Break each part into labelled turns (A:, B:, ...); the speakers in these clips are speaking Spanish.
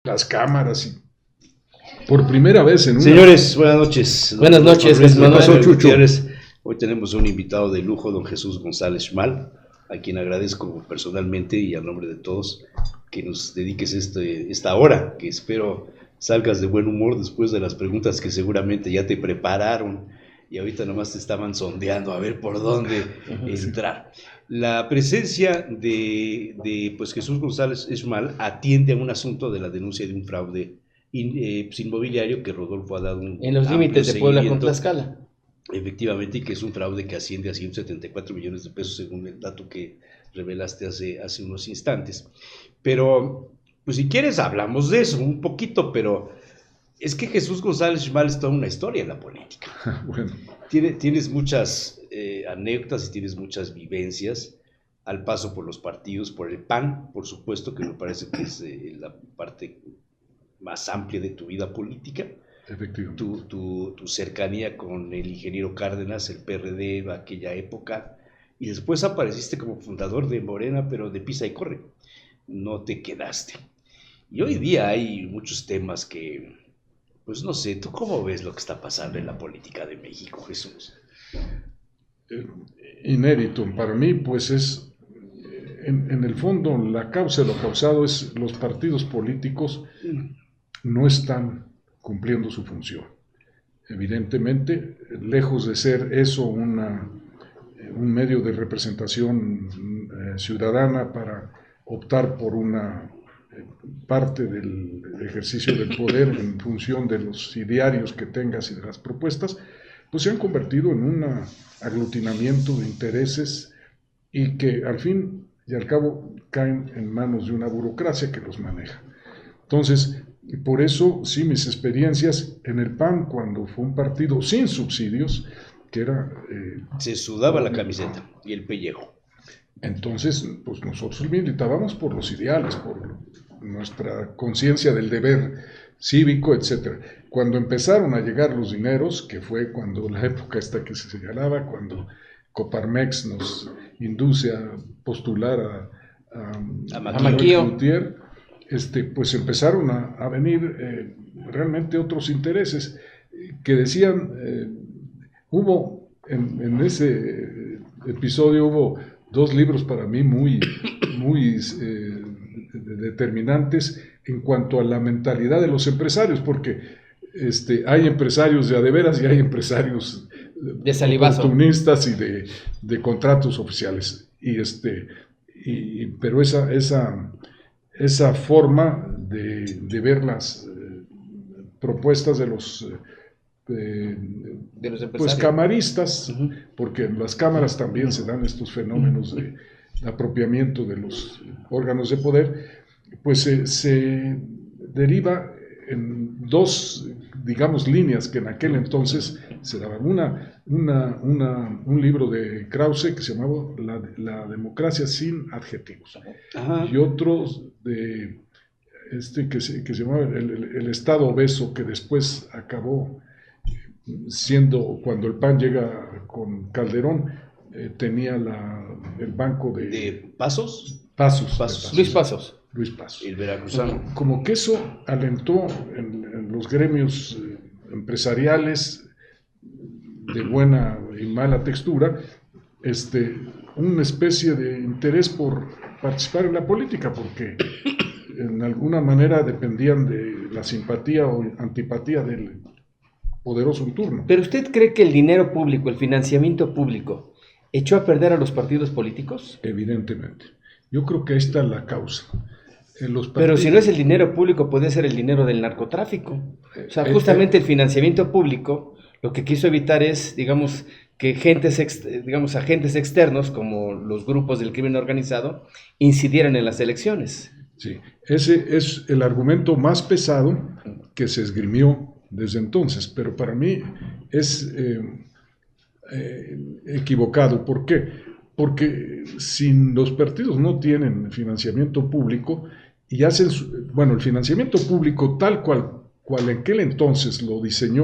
A: las cámaras y por primera vez en una...
B: Señores, buenas noches.
C: Buenas noches,
A: ¿Qué pasó, Chucho?
B: Hoy tenemos un invitado de lujo, don Jesús González Schmal, a quien agradezco personalmente y a nombre de todos que nos dediques esta hora, que espero salgas de buen humor después de las preguntas que seguramente ya te prepararon y ahorita nomás te estaban sondeando a ver por dónde entrar. La presencia de Jesús González Schmal atiende a un asunto de la denuncia de un fraude inmobiliario que Rodolfo ha dado
C: en los límites de Puebla con Tlaxcala.
B: Efectivamente, y que es un fraude que asciende a 174 millones de pesos según el dato que revelaste hace unos instantes. Pero, pues si quieres hablamos de eso un poquito, pero es que Jesús González Schmal es toda una historia en la política.
A: Bueno.
B: Tienes muchas anécdotas y tienes muchas vivencias al paso por los partidos, por el PAN, por supuesto, que me parece que es la parte más amplia de tu vida política.
A: Efectivamente.
B: Tu cercanía con el ingeniero Cárdenas, el PRD de aquella época, y después apareciste como fundador de Morena, pero de pisa y corre, no te quedaste. Y hoy día hay muchos temas que, pues no sé, ¿tú cómo ves lo que está pasando en la política de México, Jesús?
A: Inédito, para mí pues es, en el fondo la causa de lo causado es los partidos políticos no están cumpliendo su función. Evidentemente, lejos de ser eso un medio de representación ciudadana para optar por una parte del ejercicio del poder en función de los idearios que tengas y de las propuestas, pues se han convertido en un aglutinamiento de intereses y que al fin y al cabo caen en manos de una burocracia que los maneja. Entonces, por eso, sí, mis experiencias en el PAN, cuando fue un partido sin subsidios, que era...
B: se sudaba la camiseta y el pellejo.
A: Entonces, pues nosotros militábamos por los ideales, por nuestra conciencia del deber cívico, etc. Cuando empezaron a llegar los dineros, que fue cuando la época esta que se señalaba, cuando Coparmex nos induce a postular a
C: Maquillo,
A: pues empezaron a venir realmente otros intereses que decían, hubo en ese episodio hubo dos libros para mí muy determinantes en cuanto a la mentalidad de los empresarios, porque hay empresarios de a de veras y hay empresarios
C: de salivazo,
A: oportunistas y de contratos oficiales, pero esa forma de ver las propuestas de los pues camaristas, porque en las cámaras también se dan estos fenómenos de apropiamiento de los órganos de poder, pues se deriva en dos, digamos, líneas que en aquel entonces se daban. Un libro de Krause que se llamaba La democracia sin adjetivos. Ajá. Y otros de que se llamaba el Estado obeso, que después acabó siendo, cuando el PAN llega con Calderón, tenía el banco
B: de Pasos.
A: Luis Pasos.
B: El veracruzano.
A: Como que eso alentó en los gremios empresariales de buena y mala textura, una especie de interés por participar en la política, porque en alguna manera dependían de la simpatía o antipatía del poderoso en turno.
C: ¿Pero usted cree que el dinero público, el financiamiento público, echó a perder a los partidos políticos?
A: Evidentemente. Yo creo que ahí está la causa.
C: Pero si no es el dinero público, puede ser el dinero del narcotráfico. O sea, justamente el financiamiento público lo que quiso evitar es, digamos, que agentes externos, como los grupos del crimen organizado, incidieran en las elecciones.
A: Sí, ese es el argumento más pesado que se esgrimió desde entonces, pero para mí es equivocado. ¿Por qué? Porque si los partidos no tienen financiamiento público y hacen, el financiamiento público tal cual en aquel entonces lo diseñó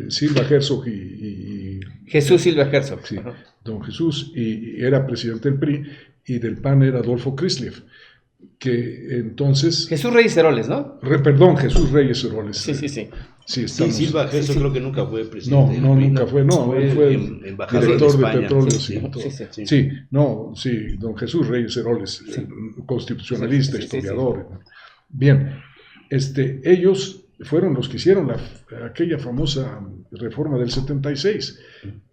A: Silva Herzog y
C: Jesús Silva Herzog.
A: Sí, don Jesús, y era presidente del PRI, y del PAN era Adolfo Krislev. que entonces...
C: Jesús Reyes Heroles, ¿no?
A: Perdón, Jesús Reyes Heroles.
C: Sí, sí, sí.
A: Sí, estamos,
B: Silva Gesso creo que nunca fue presidente.
A: Nunca fue, él fue
B: embajador
A: director
B: de España.
A: Petróleos
B: Sí.
A: Sí, don Jesús Reyes Heroles, constitucionalista, historiador. Bien, ellos fueron los que hicieron aquella famosa reforma del 76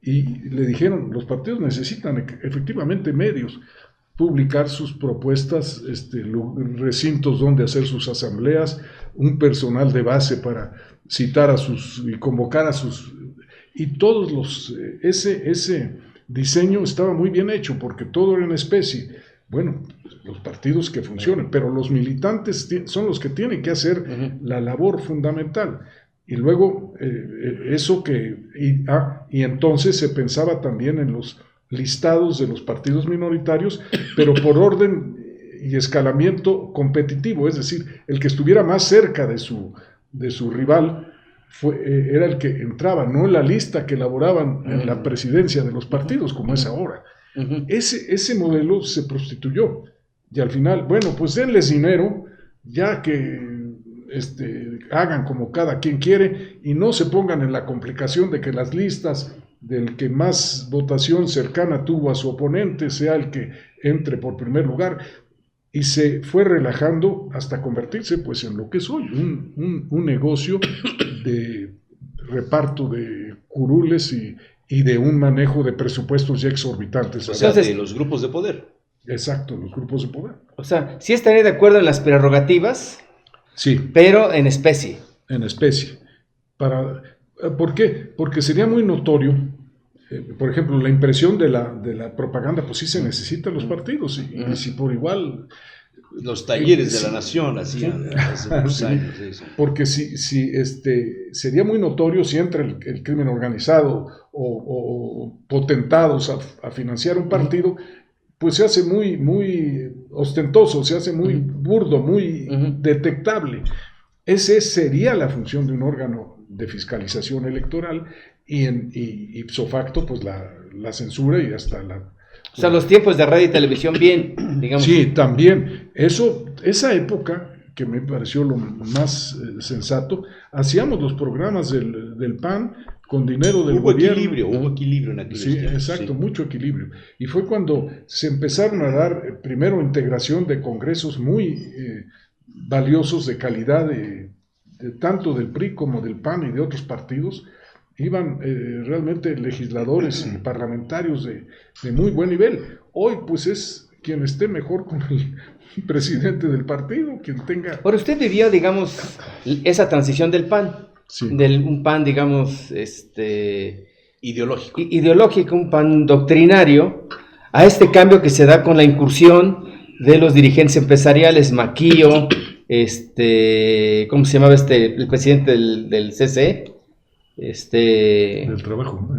A: y le dijeron, los partidos necesitan efectivamente medios, publicar sus propuestas, recintos donde hacer sus asambleas, un personal de base para citar y convocar a sus... Y todos ese diseño estaba muy bien hecho porque todo era en especie. Bueno, los partidos que funcionen, pero los militantes son los que tienen que hacer la labor fundamental. Y luego y entonces se pensaba también en los listados de los partidos minoritarios, pero por orden y escalamiento competitivo, es decir, el que estuviera más cerca de su rival era el que entraba, no en la lista que elaboraban en la presidencia de los partidos, como es ahora. Ese modelo se prostituyó, y al final, bueno, pues denles dinero, ya que hagan como cada quien quiere, y no se pongan en la complicación de que las listas del que más votación cercana tuvo a su oponente sea el que entre por primer lugar, y se fue relajando hasta convertirse pues en lo que es hoy, un negocio de reparto de curules y de un manejo de presupuestos ya exorbitantes.
B: O sea, de los grupos de poder.
A: Exacto, los grupos de poder.
C: O sea, sí estaría de acuerdo en las prerrogativas,
A: sí,
C: pero en especie.
A: En especie. ¿Por qué? Porque sería muy notorio, por ejemplo, la impresión de la propaganda, pues sí se necesitan los partidos, y si por igual...
B: Los talleres de la nación hacían hace unos años. Eso.
A: Porque sería muy notorio si entra el crimen organizado o potentados a financiar un partido, pues se hace muy, muy ostentoso, se hace muy burdo, muy detectable. Esa sería la función de un órgano de fiscalización electoral y ipso facto, pues la censura y hasta
C: O sea, los tiempos de radio y televisión bien, digamos.
A: Sí, también. Esa época, que me pareció lo más sensato, hacíamos los programas del PAN con dinero del gobierno.
B: Hubo equilibrio en aquellos tiempos.
A: Sí, exacto, mucho equilibrio. Y fue cuando se empezaron a dar, primero, integración de congresos muy valiosos, de calidad, tanto del PRI como del PAN y de otros partidos. Iban realmente legisladores y parlamentarios de muy buen nivel. Hoy pues es quien esté mejor con el presidente del partido, quien tenga...
C: Pero usted vivió, digamos, esa transición del PAN,
A: sí.
C: Un PAN, digamos,
B: ideológico,
C: un PAN doctrinario, a este cambio que se da con la incursión de los dirigentes empresariales, Maquillo, ¿cómo se llamaba el presidente del CCE?
A: Del trabajo.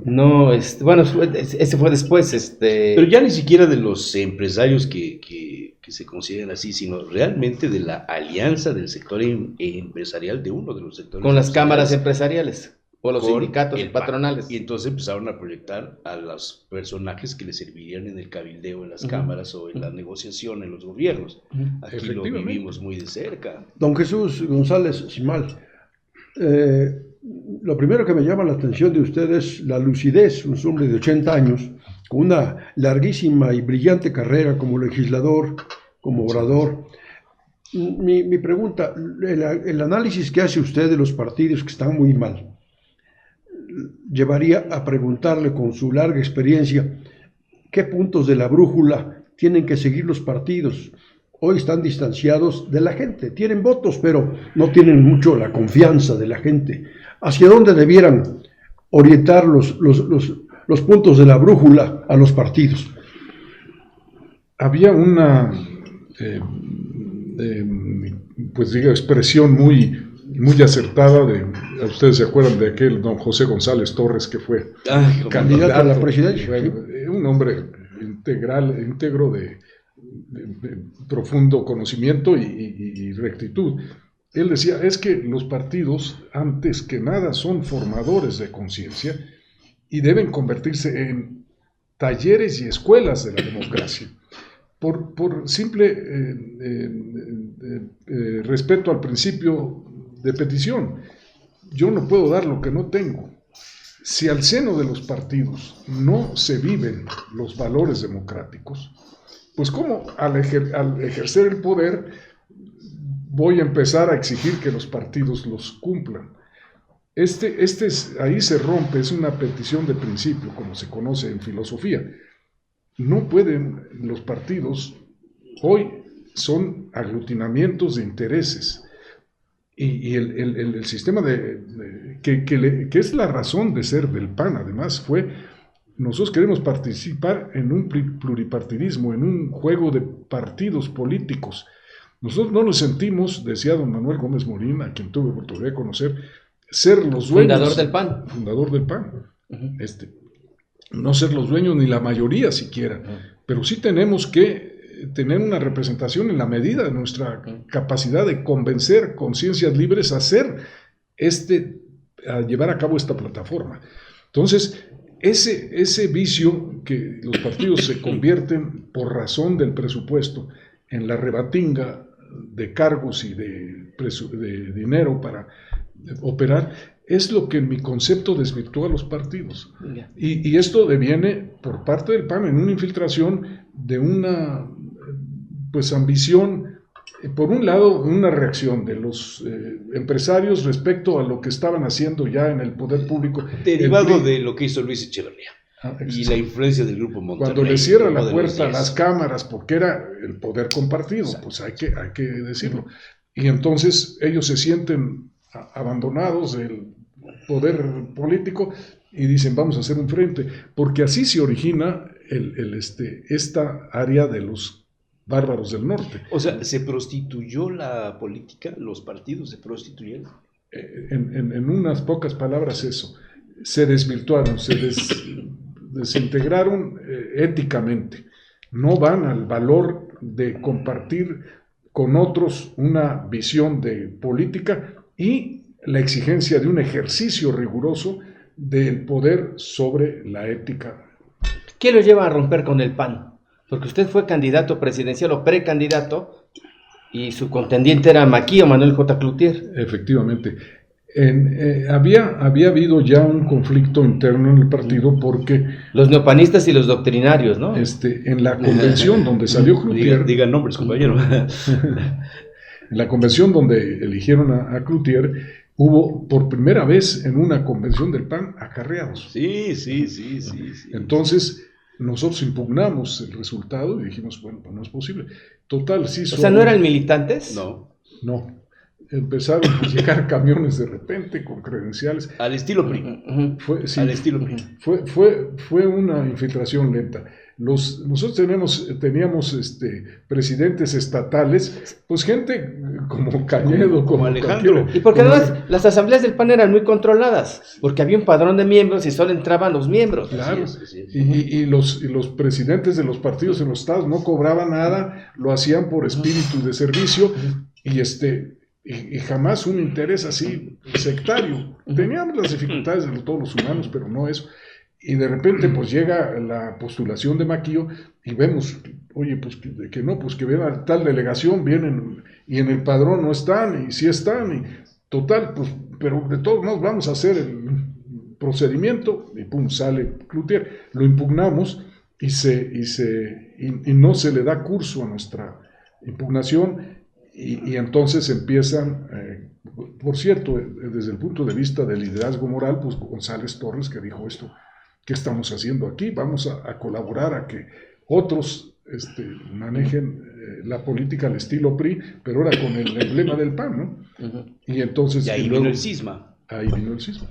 C: No, bueno, ese fue después,
B: Pero ya ni siquiera de los empresarios que se consideran así, sino realmente de la alianza del sector empresarial, de uno de los sectores.
C: Con las cámaras empresariales, o los sindicatos patronales.
B: Y entonces empezaron a proyectar a los personajes que les servirían en el cabildeo, en las cámaras o en la negociación en los gobiernos. Aquí lo vivimos muy de cerca.
D: Don Jesús González Chimal, lo primero que me llama la atención de usted es la lucidez, un hombre de 80 años, con una larguísima y brillante carrera como legislador, como orador. Mi pregunta, el análisis que hace usted de los partidos que están muy mal, llevaría a preguntarle con su larga experiencia, ¿qué puntos de la brújula tienen que seguir los partidos? Hoy están distanciados de la gente, tienen votos, pero no tienen mucho la confianza de la gente. ¿Hacia dónde debieran orientar los puntos de la brújula a los partidos?
A: Había una expresión muy acertada ustedes se acuerdan de aquel don José González Torres que fue
D: candidato a la presidencia.
A: Un hombre íntegro de profundo conocimiento y rectitud. Él decía, es que los partidos, antes que nada, son formadores de conciencia y deben convertirse en talleres y escuelas de la democracia, por simple respeto al principio de petición. Yo no puedo dar lo que no tengo. Si al seno de los partidos no se viven los valores democráticos, pues ¿cómo al ejercer el poder voy a empezar a exigir que los partidos los cumplan? Ahí se rompe, es una petición de principio, como se conoce en filosofía. No pueden los partidos, hoy son aglutinamientos de intereses, y el sistema que es la razón de ser del PAN, además, nosotros queremos participar en un pluripartidismo, en un juego de partidos políticos. Nosotros no nos sentimos, decía don Manuel Gómez Morín, a quien tuve oportunidad de conocer, ser los dueños. Fundador del PAN. No ser los dueños ni la mayoría siquiera, pero sí tenemos que tener una representación en la medida de nuestra capacidad de convencer conciencias libres a llevar a cabo esta plataforma. Entonces, ese vicio que los partidos se convierten por razón del presupuesto en la rebatinga de cargos y de dinero para operar, es lo que en mi concepto desvirtúa a los partidos. Y esto deviene por parte del PAN en una infiltración de una ambición, por un lado, una reacción de los empresarios respecto a lo que estaban haciendo ya en el poder público.
B: Derivado de lo que hizo Luis Echeverría. Y la influencia del Grupo Monterrey.
A: Cuando le cierra la puerta a las cámaras, porque era el poder compartido, pues hay que decirlo. Y entonces ellos se sienten abandonados del poder político y dicen, vamos a hacer un frente, porque así se origina esta área de los bárbaros del norte.
B: O sea, ¿se prostituyó la política? ¿Los partidos se prostituyeron?
A: En unas pocas palabras eso. Se desvirtuaron, se desintegraron éticamente. No van al valor de compartir con otros una visión de política y la exigencia de un ejercicio riguroso del poder sobre la ética.
C: ¿Qué lo lleva a romper con el PAN? Porque usted fue candidato presidencial o precandidato y su contendiente era Maquillo, Manuel J. Cloutier.
A: Efectivamente. Había habido ya un conflicto interno en el partido porque...
C: Los neopanistas y los doctrinarios, ¿no?
A: En la convención donde salió Cloutier...
B: Digan nombres, compañero.
A: En la convención donde eligieron a Cloutier, hubo por primera vez en una convención del PAN acarreados.
B: Sí.
A: Entonces, nosotros impugnamos el resultado y dijimos, bueno, pues no es posible. Total, sí.
C: O sea, ¿no eran militantes?
A: No. Empezaron a llegar camiones de repente con credenciales.
B: Al estilo PRI.
A: Fue una infiltración lenta. Nosotros teníamos presidentes estatales, pues gente como Cañedo, como
B: Alejandro.
C: Y porque además las asambleas del PAN eran muy controladas, porque había un padrón de miembros y solo entraban los miembros.
A: Claro, y los presidentes de los partidos en los estados no cobraban nada, lo hacían por espíritu de servicio y jamás un interés así sectario. Teníamos las dificultades de todos los humanos, pero no eso. Y de repente pues llega la postulación de Maquillo y vemos, oye, pues que ven a tal delegación, vienen y en el padrón no están, y sí están, y total, pues, pero de todos modos vamos a hacer el procedimiento, y pum, sale Cloutier. Lo impugnamos y no se le da curso a nuestra impugnación, y entonces empiezan, por cierto, desde el punto de vista del liderazgo moral, pues González Torres, que dijo esto, ¿qué estamos haciendo aquí? Vamos a colaborar a que otros manejen la política al estilo PRI, pero ahora con el emblema del PAN, ¿no?
B: Uh-huh.
A: Y entonces...
B: Y ahí vino el cisma.
A: Ahí vino el cisma.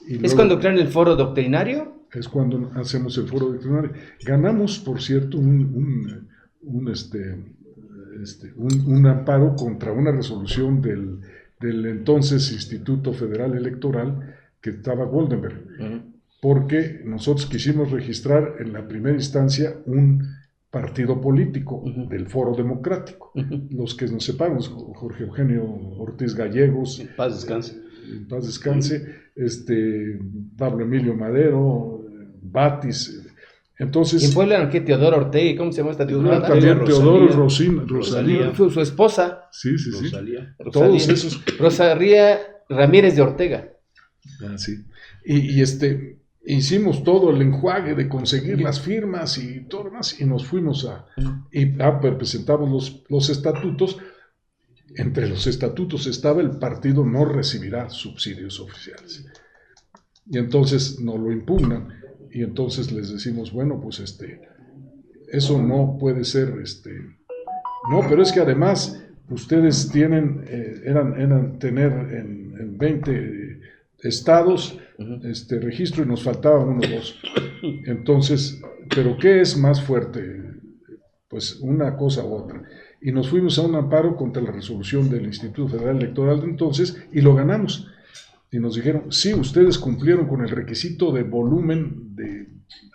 C: ¿Es cuando crean el foro doctrinario?
A: Es cuando hacemos el foro doctrinario. Ganamos, por cierto, un amparo contra una resolución del entonces Instituto Federal Electoral, que estaba Goldenberg. Uh-huh. Porque nosotros quisimos registrar en la primera instancia un partido político del Foro Democrático. Los que nos separamos, Jorge Eugenio Ortiz Gallegos,
B: en paz descanse,
A: Pablo Emilio Madero, Batis, Entonces,
C: ¿Y en Puebla eran qué? Teodoro Ortega, ¿cómo se llama esta diputada?
A: también Teodoro Rosalía.
B: Rosalía.
C: Su esposa.
A: Sí, sí, sí.
B: Rosalía.
A: Todos esos.
C: Rosalía Ramírez de Ortega.
A: Ah, sí. Y hicimos todo el enjuague de conseguir las firmas y todo lo demás, y nos fuimos presentamos los estatutos. Entre los estatutos estaba el partido no recibirá subsidios oficiales. Y entonces nos lo impugnan, y entonces les decimos, bueno, pues eso no puede ser, no, pero es que además ustedes tienen, tener en 20 estados registro y nos faltaban unos 2. Entonces, ¿pero qué es más fuerte? Pues una cosa u otra. Y nos fuimos a un amparo contra la resolución del Instituto Federal Electoral de entonces y lo ganamos. Y nos dijeron, sí, ustedes cumplieron con el requisito de volumen de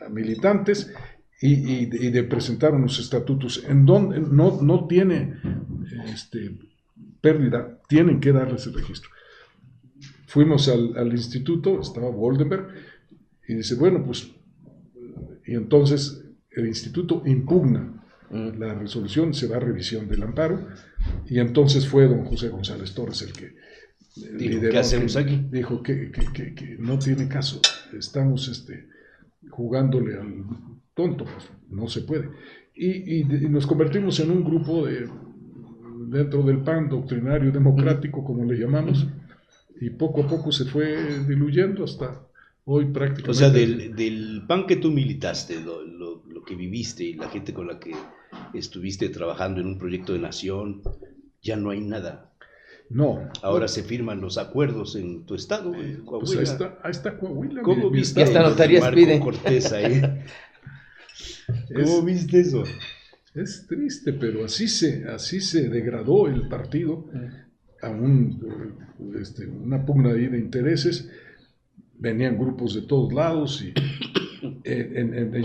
A: militantes y de presentar unos estatutos. En donde no tiene pérdida, tienen que darles el registro. Fuimos al instituto, estaba Goldenberg, y dice, bueno, pues, y entonces el instituto impugna la resolución, se va a revisión del amparo, y entonces fue don José González Torres el que
B: dijo, ¿qué hacemos aquí?
A: Dijo que no tiene caso, estamos jugándole al tonto, pues, no se puede. Y nos convertimos en un grupo dentro del PAN, doctrinario democrático, como le llamamos, y poco a poco se fue diluyendo hasta hoy prácticamente.
B: O sea, del PAN que tú militaste, lo que viviste y la gente con la que estuviste trabajando en un proyecto de nación, ya no hay nada.
A: No.
B: Ahora se firman los acuerdos en tu estado, en Coahuila.
A: Pues ahí está Coahuila.
B: ¿Cómo viste?
C: Y hasta notarías piden.
B: Cortés ahí. ¿Cómo viste eso?
A: Es triste, pero así se degradó el partido a una pugna ahí de intereses. Venían grupos de todos lados y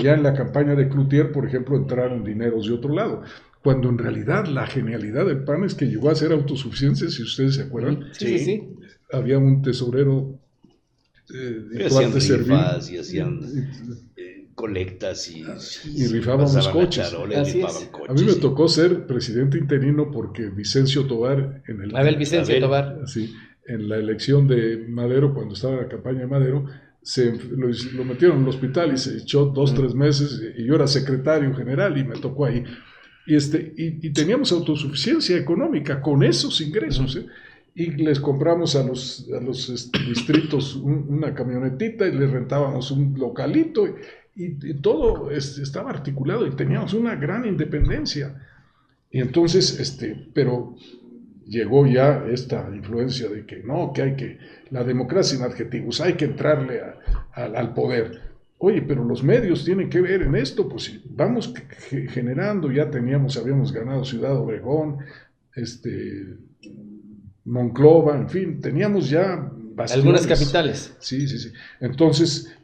A: ya en la campaña de Cloutier, por ejemplo, entraron dineros de otro lado, cuando en realidad la genialidad del PAN es que llegó a ser autosuficiencia, si ustedes se acuerdan.
C: Sí.
A: Había un tesorero
B: hacían rifas y hacían colectas y
A: rifábamos coches.
B: coches.
A: A mí me tocó ser presidente interino porque Vicencio Tobar
C: Tobar.
A: Sí, en la elección de Madero, cuando estaba en la campaña de Madero, lo metieron en el hospital y se echó 2-3 meses, y yo era secretario general y me tocó ahí. Y teníamos autosuficiencia económica con esos ingresos, y les compramos a los distritos una camionetita y les rentábamos un localito, y todo estaba articulado y teníamos una gran independencia. Y entonces, pero llegó ya esta influencia de que no, la democracia sin adjetivos, hay que entrarle al poder. Oye, pero los medios tienen que ver en esto, pues vamos generando, habíamos ganado Ciudad Obregón, Monclova, en fin, teníamos ya bastiones.
C: Algunas capitales.
A: Sí. Entonces,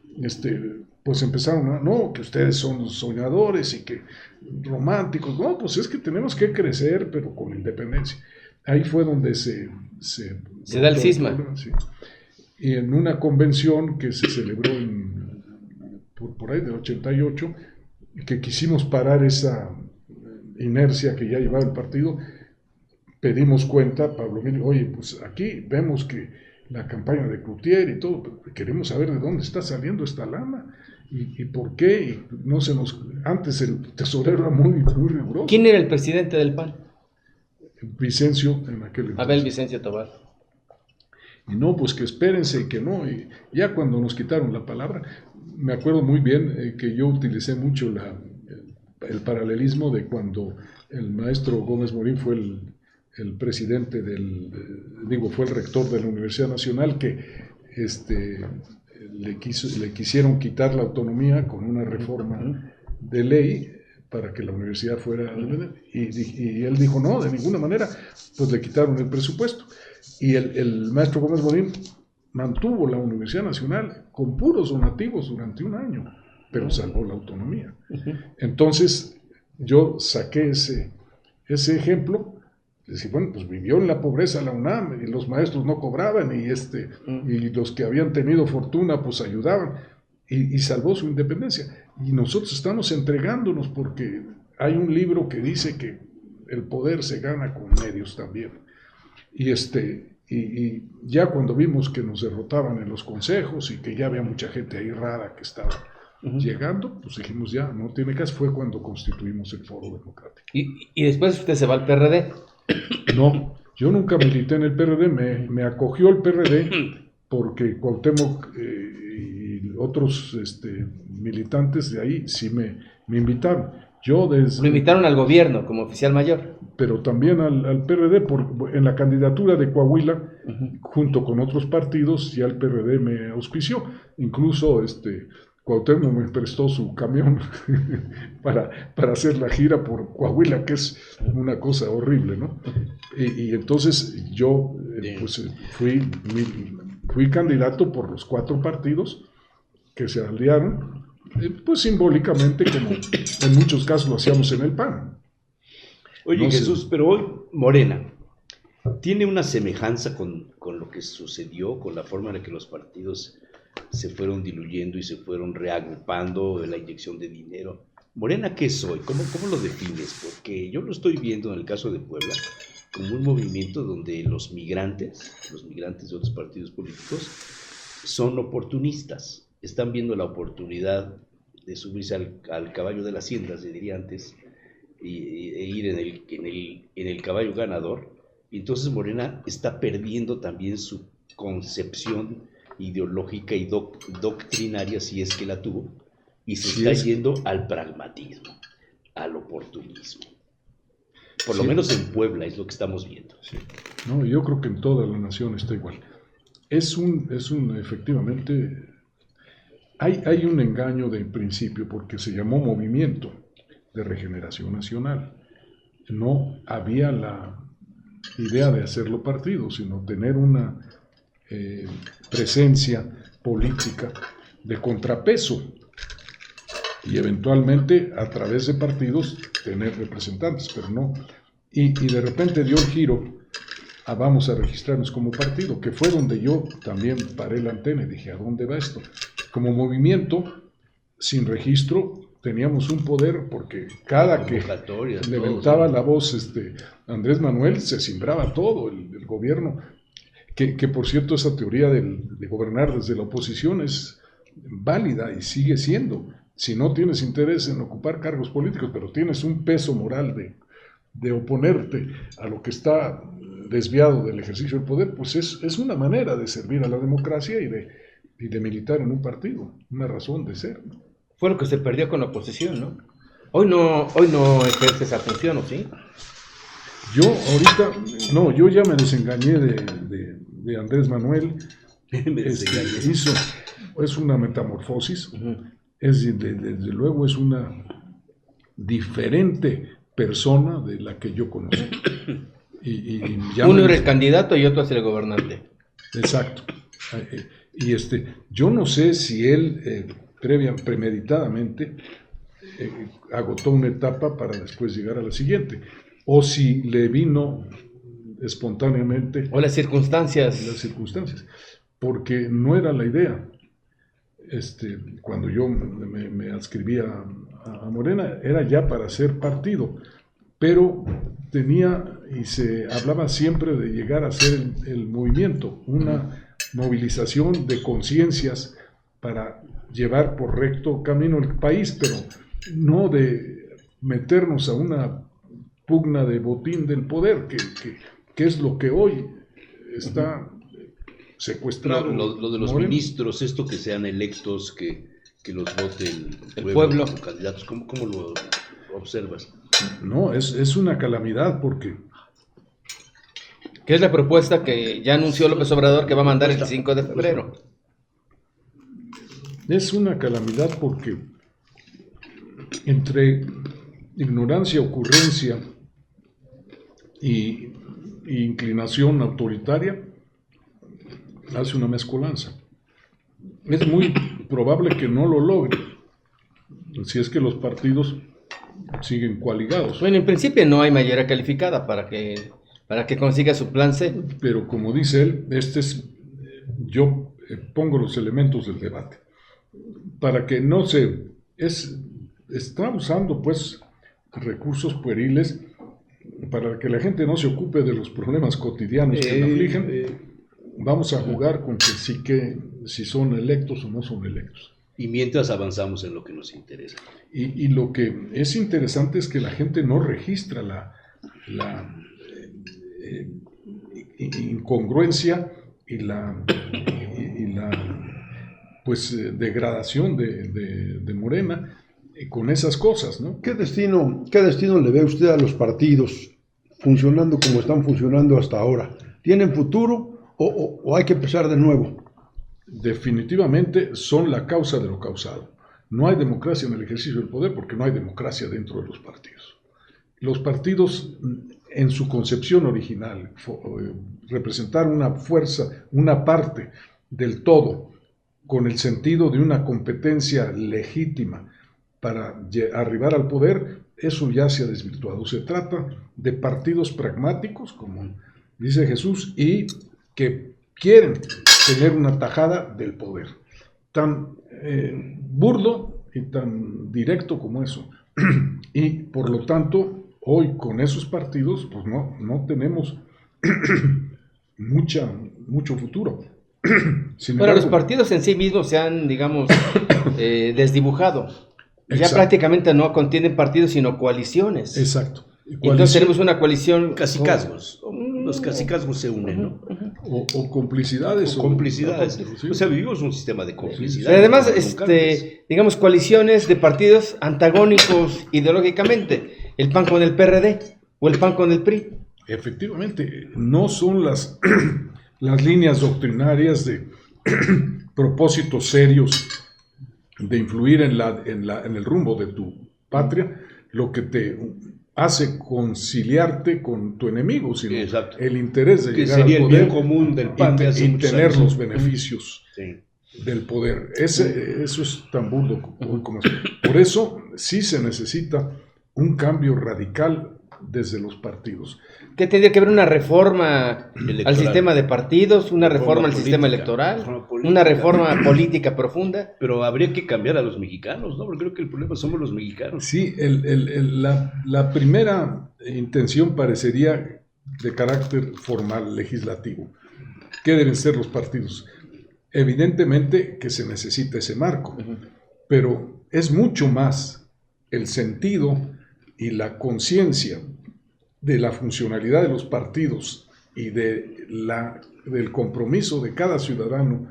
A: pues empezaron, no, que ustedes son soñadores y que románticos. No, pues es que tenemos que crecer, pero con independencia. Ahí fue donde se
C: da el cisma.
A: Sí. Y en una convención que se celebró por ahí del 88, que quisimos parar esa inercia que ya llevaba el partido, pedimos cuenta, Pablo Emilio, oye, pues aquí vemos que la campaña de Cloutier y todo, queremos saber de dónde está saliendo esta lana y por qué, y no se nos... Antes el tesorero era muy riguroso.
C: ¿Quién era el presidente del PAN?
A: Vicencio, en aquel entonces.
C: Abel Vicencio Tobar.
A: Y no, pues que espérense y que no, y ya cuando nos quitaron la palabra, me acuerdo muy bien que yo utilicé mucho el paralelismo de cuando el maestro Gómez Morín fue el presidente fue el rector de la Universidad Nacional, que le quisieron quitar la autonomía con una reforma de ley para que la universidad fuera, y él dijo, no, de ninguna manera, pues le quitaron el presupuesto. Y el maestro Gómez Morín mantuvo la Universidad Nacional con puros donativos durante un año, pero salvó la autonomía. Entonces, yo saqué ese ejemplo, decía, bueno, pues vivió en la pobreza la UNAM, y los maestros no cobraban, y los que habían tenido fortuna, pues ayudaban. y salvó su independencia. Y nosotros estamos entregándonos porque hay un libro que dice que el poder se gana con medios también. Y ya cuando vimos que nos derrotaban en los consejos y que ya había mucha gente ahí rara que estaba llegando, pues dijimos ya, no tiene caso, fue cuando constituimos el Foro Democrático.
C: ¿Y después usted se va al PRD?
A: No, yo nunca milité en el PRD, me acogió el PRD porque Cuauhtémoc y otros militantes de ahí sí me invitaron.
C: Lo invitaron al gobierno como oficial mayor.
A: Pero también al PRD, en la candidatura de Coahuila, junto con otros partidos, ya el PRD me auspició. Incluso Cuauhtémoc me prestó su camión para hacer la gira por Coahuila, que es una cosa horrible, ¿no? Y entonces yo pues, fui candidato por los 4 partidos que se aliaron, pues simbólicamente, como en muchos casos lo hacíamos en el PAN.
B: Oye, no Jesús, sé. Pero hoy Morena tiene una semejanza con lo que sucedió, con la forma en la que los partidos se fueron diluyendo y se fueron reagrupando, la inyección de dinero. Morena, ¿qué soy? ¿Cómo lo defines? Porque yo lo estoy viendo en el caso de Puebla como un movimiento donde los migrantes de otros partidos políticos son oportunistas. Están viendo la oportunidad de subirse al caballo de la hacienda, se diría antes, e ir en el caballo ganador. Y entonces Morena está perdiendo también su concepción ideológica y doctrinaria, si es que la tuvo, y se está yendo al pragmatismo, al oportunismo. Por lo menos en Puebla es lo que estamos viendo.
A: Sí. No, yo creo que en toda la nación está igual. Efectivamente, hay un engaño de principio porque se llamó Movimiento de Regeneración Nacional. No había la idea de hacerlo partido, sino tener una presencia política de contrapeso y eventualmente a través de partidos tener representantes, pero no. Y de repente dio el giro a vamos a registrarnos como partido, que fue donde yo también paré la antena y dije, ¿a dónde va esto? Como movimiento, sin registro, teníamos un poder porque cada que levantaba la voz Andrés Manuel, se cimbraba todo el gobierno, que por cierto esa teoría de gobernar desde la oposición es válida y sigue siendo. Si no tienes interés en ocupar cargos políticos, pero tienes un peso moral de oponerte a lo que está desviado del ejercicio del poder, pues es una manera de servir a la democracia y de militar en un partido, una razón de ser, ¿no?
C: Fue lo que se perdió con la oposición, ¿no? Hoy no ejerce esa función, ¿o sí?
A: Yo ahorita, no, yo ya me desengañé de Andrés Manuel. Es una metamorfosis, desde luego es una diferente persona de la que yo conozco.
C: Uno era el candidato y otro es el gobernante.
A: Exacto. Yo no sé si él premeditadamente agotó una etapa para después llegar a la siguiente, o si le vino espontáneamente.
C: O las circunstancias.
A: Porque no era la idea. Cuando yo me adscribí a Morena, era ya para ser partido, pero tenía, y se hablaba siempre de llegar a ser el movimiento, una movilización de conciencias para llevar por recto camino el país, pero no de meternos a una pugna de botín del poder, que es lo que hoy está secuestrado.
B: Lo de los
A: Morena.
B: Ministros, esto que sean electos, que los vote el
C: pueblo
B: como candidatos, ¿cómo lo observas?
A: No, es una calamidad porque...
C: ¿Qué es la propuesta que ya anunció López Obrador que va a mandar el 5 de febrero?
A: Es una calamidad porque entre ignorancia, ocurrencia y inclinación autoritaria hace una mezcolanza. Es muy probable que no lo logre si es que los partidos siguen coaligados.
C: Bueno, en principio no hay mayoría calificada para que consiga su plan C.
A: Pero como dice él, yo pongo los elementos del debate. para que no se... está usando pues recursos pueriles para que la gente no se ocupe de los problemas cotidianos que le afligen. Vamos a jugar con que si son electos o no son electos.
B: Y mientras avanzamos en lo que nos interesa.
A: Y lo que es interesante es que la gente no registra la incongruencia y la pues degradación de Morena con esas cosas, ¿no?
D: ¿Qué destino le ve usted a los partidos funcionando como están funcionando hasta ahora? ¿Tienen futuro o hay que empezar de nuevo?
A: Definitivamente son la causa de lo causado. No hay democracia en el ejercicio del poder porque no hay democracia dentro de los partidos. Los partidos, en su concepción original, representar una fuerza, una parte del todo, con el sentido de una competencia legítima para arribar al poder, eso ya se ha desvirtuado. Se trata de partidos pragmáticos, como dice Jesús, y que quieren tener una tajada del poder. Tan burdo y tan directo como eso. Y por lo tanto, hoy con esos partidos, pues no tenemos mucho futuro.
C: Pero los partidos en sí mismos se han, digamos, desdibujado. Ya prácticamente no contienen partidos, sino coaliciones.
A: Exacto.
C: Entonces tenemos una coalición...
B: Cacicazgos. Los cacicazgos se unen, ¿no?
A: O complicidades.
B: O complicidades. O sea, vivimos un sistema de complicidades.
C: Pero además, digamos, coaliciones de partidos antagónicos ideológicamente. El PAN con el PRD o el PAN con el PRI.
A: Efectivamente, no son las líneas doctrinarias de propósitos serios de influir en el rumbo de tu patria, lo que te hace conciliarte con tu enemigo, sino el interés de llegar al poder,
B: el bien común del PAN
A: y tener los beneficios del poder. Eso es tan burdo como es. Por eso sí se necesita un cambio radical desde los partidos.
C: ¿Qué tendría que haber una reforma al sistema de partidos, una reforma al sistema electoral, una reforma política profunda?
B: Pero habría que cambiar a los mexicanos, ¿no? Porque creo que el problema somos los mexicanos.
A: Sí, la primera intención parecería de carácter formal, legislativo. ¿Qué deben ser los partidos? Evidentemente que se necesita ese marco, pero es mucho más el sentido y la conciencia de la funcionalidad de los partidos y del compromiso de cada ciudadano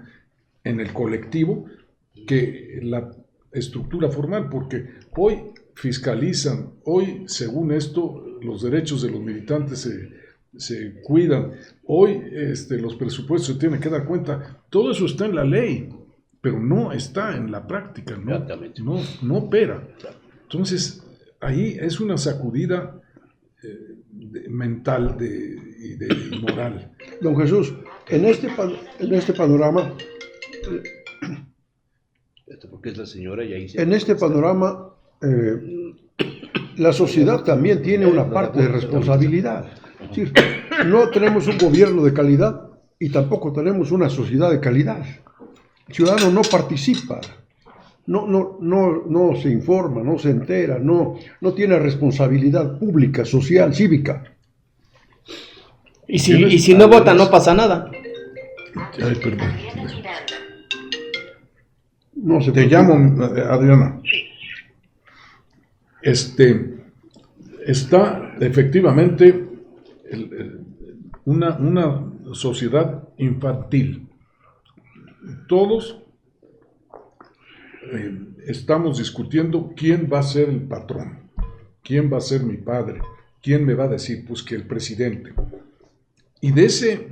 A: en el colectivo que la estructura formal, porque hoy fiscalizan, hoy según esto los derechos de los militantes se cuidan, hoy los presupuestos se tienen que dar cuenta, todo eso está en la ley, pero no está en la práctica, no opera. Entonces ahí es una sacudida mental y moral.
D: Don Jesús, en este panorama,
B: porque es la señora y ahí
D: en este panorama, la sociedad también tiene una parte de responsabilidad. Es decir, no tenemos un gobierno de calidad y tampoco tenemos una sociedad de calidad. El ciudadano no participa. No se informa, no se entera, no tiene responsabilidad pública, social, cívica.
C: Y si no vota, no pasa nada.
A: Ay, perdón.
D: No se
A: Te llamo, Adriana. Está efectivamente una sociedad infantil. Todos estamos discutiendo quién va a ser el patrón, quién va a ser mi padre, quién me va a decir, pues que el presidente. Y de ese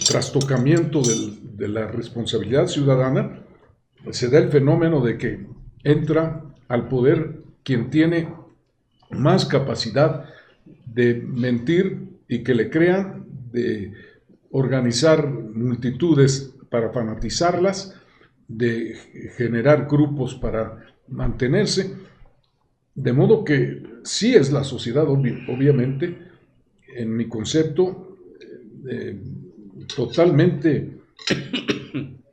A: trastocamiento de la responsabilidad ciudadana, se da el fenómeno de que entra al poder quien tiene más capacidad de mentir y que le crean, de organizar multitudes para fanatizarlas, de generar grupos para mantenerse, de modo que sí es la sociedad, obviamente, en mi concepto, totalmente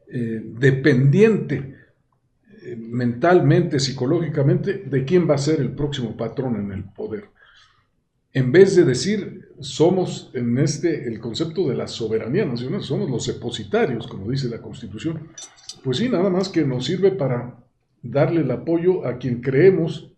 A: dependiente mentalmente, psicológicamente, de quién va a ser el próximo patrón en el poder. En vez de decir, somos en el concepto de la soberanía nacional, somos los depositarios, como dice la Constitución, pues sí, nada más que nos sirve para darle el apoyo a quien creemos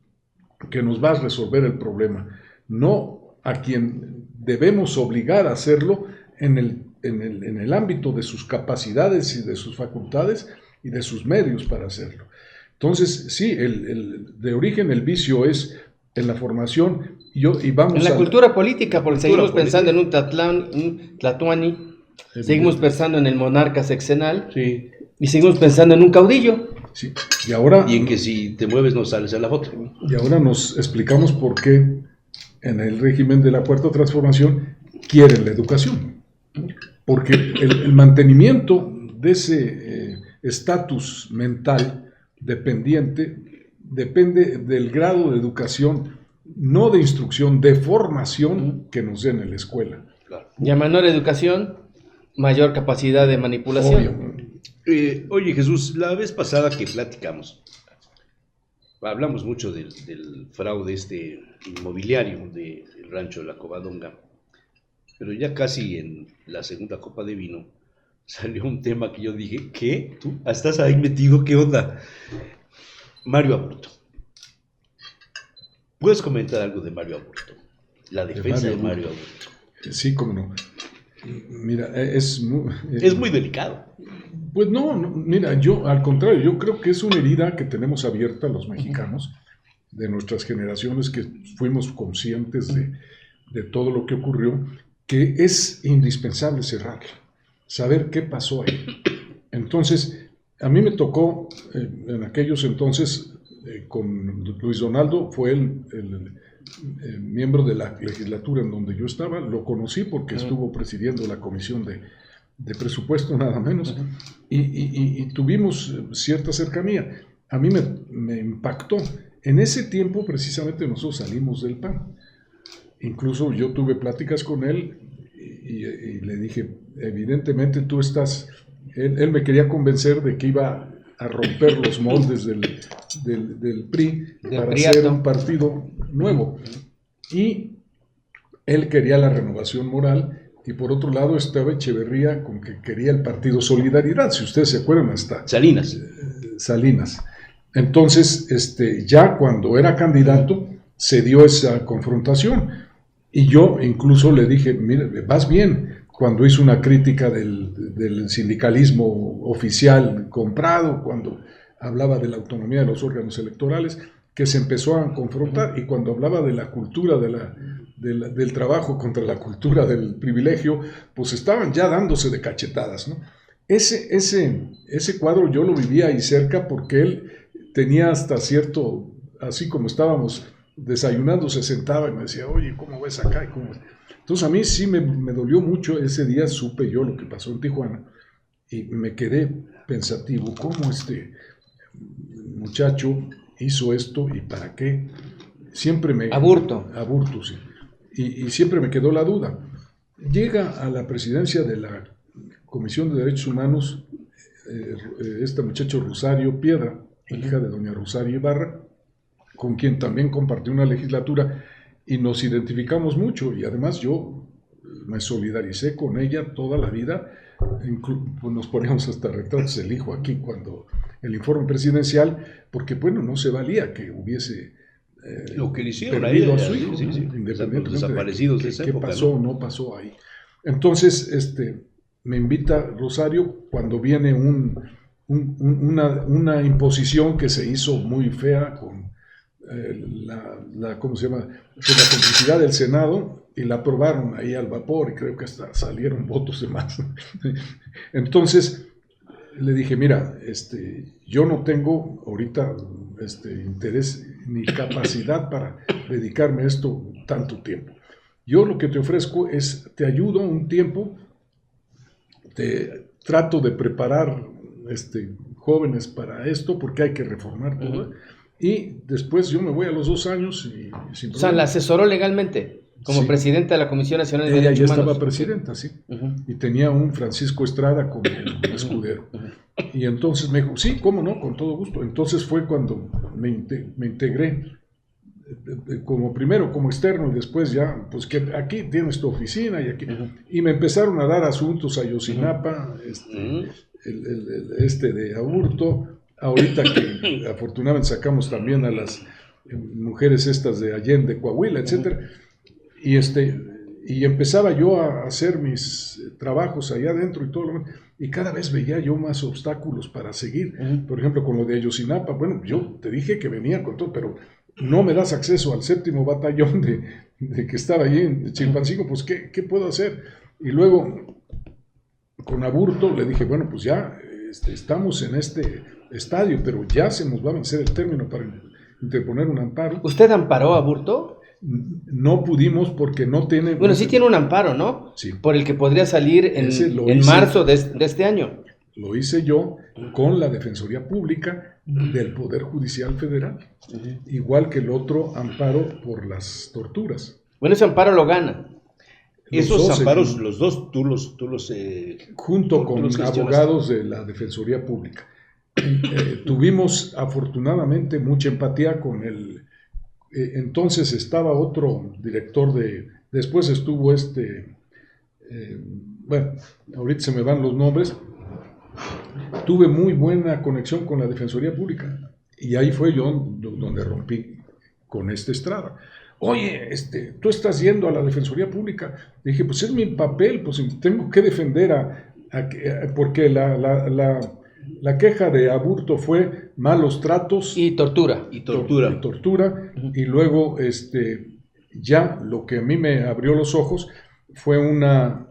A: que nos va a resolver el problema, no a quien debemos obligar a hacerlo en el ámbito de sus capacidades y de sus facultades y de sus medios para hacerlo. Entonces, sí, de origen el vicio es en la formación y vamos
C: en la cultura política, porque seguimos pensando en un Tlatuani, seguimos pensando en el monarca sexenal,
B: Sí.
C: y seguimos pensando en un caudillo.
A: Sí. Y
B: en que si te mueves no sales a la foto.
A: Y ahora nos explicamos por qué en el régimen de la Cuarta Transformación quieren la educación. Porque el mantenimiento de ese estatus mental dependiente depende del grado de educación, no de instrucción, de formación que nos den en la escuela.
B: Claro.
C: Y a menor educación, mayor capacidad de manipulación.
A: Obvio.
B: Oye, Jesús, la vez pasada que platicamos, hablamos mucho del fraude inmobiliario del rancho de la Covadonga, pero ya casi en la segunda copa de vino salió un tema que yo dije, ¿qué? ¿Tú estás ahí metido? ¿Qué onda? Mario Aburto. ¿Puedes comentar algo de Mario Aburto? La defensa de Mario Aburto.
A: Sí, cómo no. Mira, es
B: muy delicado.
A: Pues no, mira, yo al contrario, yo creo que es una herida que tenemos abierta los mexicanos, de nuestras generaciones que fuimos conscientes de todo lo que ocurrió, que es indispensable cerrarlo, saber qué pasó ahí. Entonces, a mí me tocó en aquellos entonces, con Luis Donaldo, fue el miembro de la legislatura en donde yo estaba, lo conocí porque estuvo presidiendo la comisión de presupuesto nada menos, y tuvimos cierta cercanía. A mí me impactó. En ese tiempo precisamente nosotros salimos del PAN. Incluso yo tuve pláticas con él y le dije, evidentemente tú estás... Él me quería convencer de que iba a romper los moldes del PRI para hacer un partido nuevo. Y él quería la renovación moral. Y por otro lado estaba Echeverría con que quería el partido Solidaridad, si ustedes se acuerdan, hasta Salinas. Entonces, ya cuando era candidato, se dio esa confrontación. Y yo incluso le dije, mira, vas bien, cuando hizo una crítica del sindicalismo oficial comprado, cuando hablaba de la autonomía de los órganos electorales, que se empezó a confrontar, y cuando hablaba de la cultura del trabajo contra la cultura del privilegio, pues estaban ya dándose de cachetadas, ¿no? Ese cuadro yo lo vivía ahí cerca porque él tenía hasta cierto, así como estábamos desayunando, se sentaba y me decía, oye, ¿cómo ves acá? ¿Y cómo ves? Entonces a mí sí me dolió mucho. Ese día supe yo lo que pasó en Tijuana y me quedé pensativo, ¿cómo este muchacho hizo esto y para qué?
C: Aburto,
A: sí. Y siempre me quedó la duda. Llega a la presidencia de la Comisión de Derechos Humanos esta muchacha Rosario Piedra, hija de doña Rosario Ibarra, con quien también compartí una legislatura y nos identificamos mucho, y además yo me solidaricé con ella toda la vida. Pues nos poníamos hasta retratos del hijo aquí cuando el informe presidencial, porque bueno, no se valía que hubiese
B: lo que le hicieron
A: perdido
B: a ella,
A: a su hijo,
B: sí.
A: independientemente
B: los desaparecidos de esa
A: qué
B: época,
A: pasó o no pasó ahí. Entonces me invita Rosario cuando viene una imposición que se hizo muy fea con ¿cómo se llama? Con la complicidad del Senado, y la aprobaron ahí al vapor y creo que hasta salieron votos de más. Entonces le dije, mira, yo no tengo ahorita interés ni capacidad para dedicarme a esto tanto tiempo. Yo lo que te ofrezco es, te ayudo un tiempo, te trato de preparar jóvenes para esto porque hay que reformar todo. Y después yo me voy a los 2 años y sin problema.
C: O sea, ¿la asesoró legalmente? como
A: Sí.
C: presidenta de la Comisión Nacional de
A: Ella
C: Derechos
A: ya
C: Humanos.
A: estaba presidenta, sí.
C: Ujú.
A: Y tenía un Francisco Estrada como escudero. Y entonces me dijo, sí, cómo no, con todo gusto. Entonces fue cuando me integré como primero como externo y después ya, pues que aquí tienes tu oficina y aquí. Y me empezaron a dar asuntos a Yosinapa, este de Aburto, ahorita que afortunadamente sacamos también a las mujeres estas de Allende, Coahuila, etcétera. Y empezaba yo a hacer mis trabajos allá adentro y todo lo demás, y cada vez veía yo más obstáculos para seguir. Por ejemplo, con lo de Ayotzinapa, bueno, yo te dije que venía con todo, pero no me das acceso al 7º batallón de que estaba allí en Chilpancingo, pues ¿qué puedo hacer? Y luego, con Aburto, le dije, bueno, pues ya estamos en este estadio, pero ya se nos va a vencer el término para interponer un amparo.
C: ¿Usted amparó a Aburto?
A: No pudimos porque no tiene...
C: Bueno, sí tiene un amparo, ¿no?
A: Sí.
C: Por el que podría salir en
A: hice.
C: marzo de este año.
A: Lo hice yo con la Defensoría Pública del Poder Judicial Federal, igual que el otro amparo por las torturas.
C: Bueno, ese amparo lo gana.
B: Esos
A: dos,
B: amparos, los dos, tú los
A: junto
B: tú
A: con
B: los gestionaste.
A: abogados de la Defensoría Pública. Tuvimos afortunadamente mucha empatía con el... entonces estaba otro director después estuvo bueno, ahorita se me van los nombres. Tuve muy buena conexión con la Defensoría Pública y ahí fue yo donde rompí con Estrada. Oye, tú estás yendo a la Defensoría Pública. Le dije, pues es mi papel, pues tengo que defender porque la queja de Aburto fue malos tratos
C: Y tortura.
B: Y tortura.
A: Y luego ya lo que a mí me abrió los ojos fue una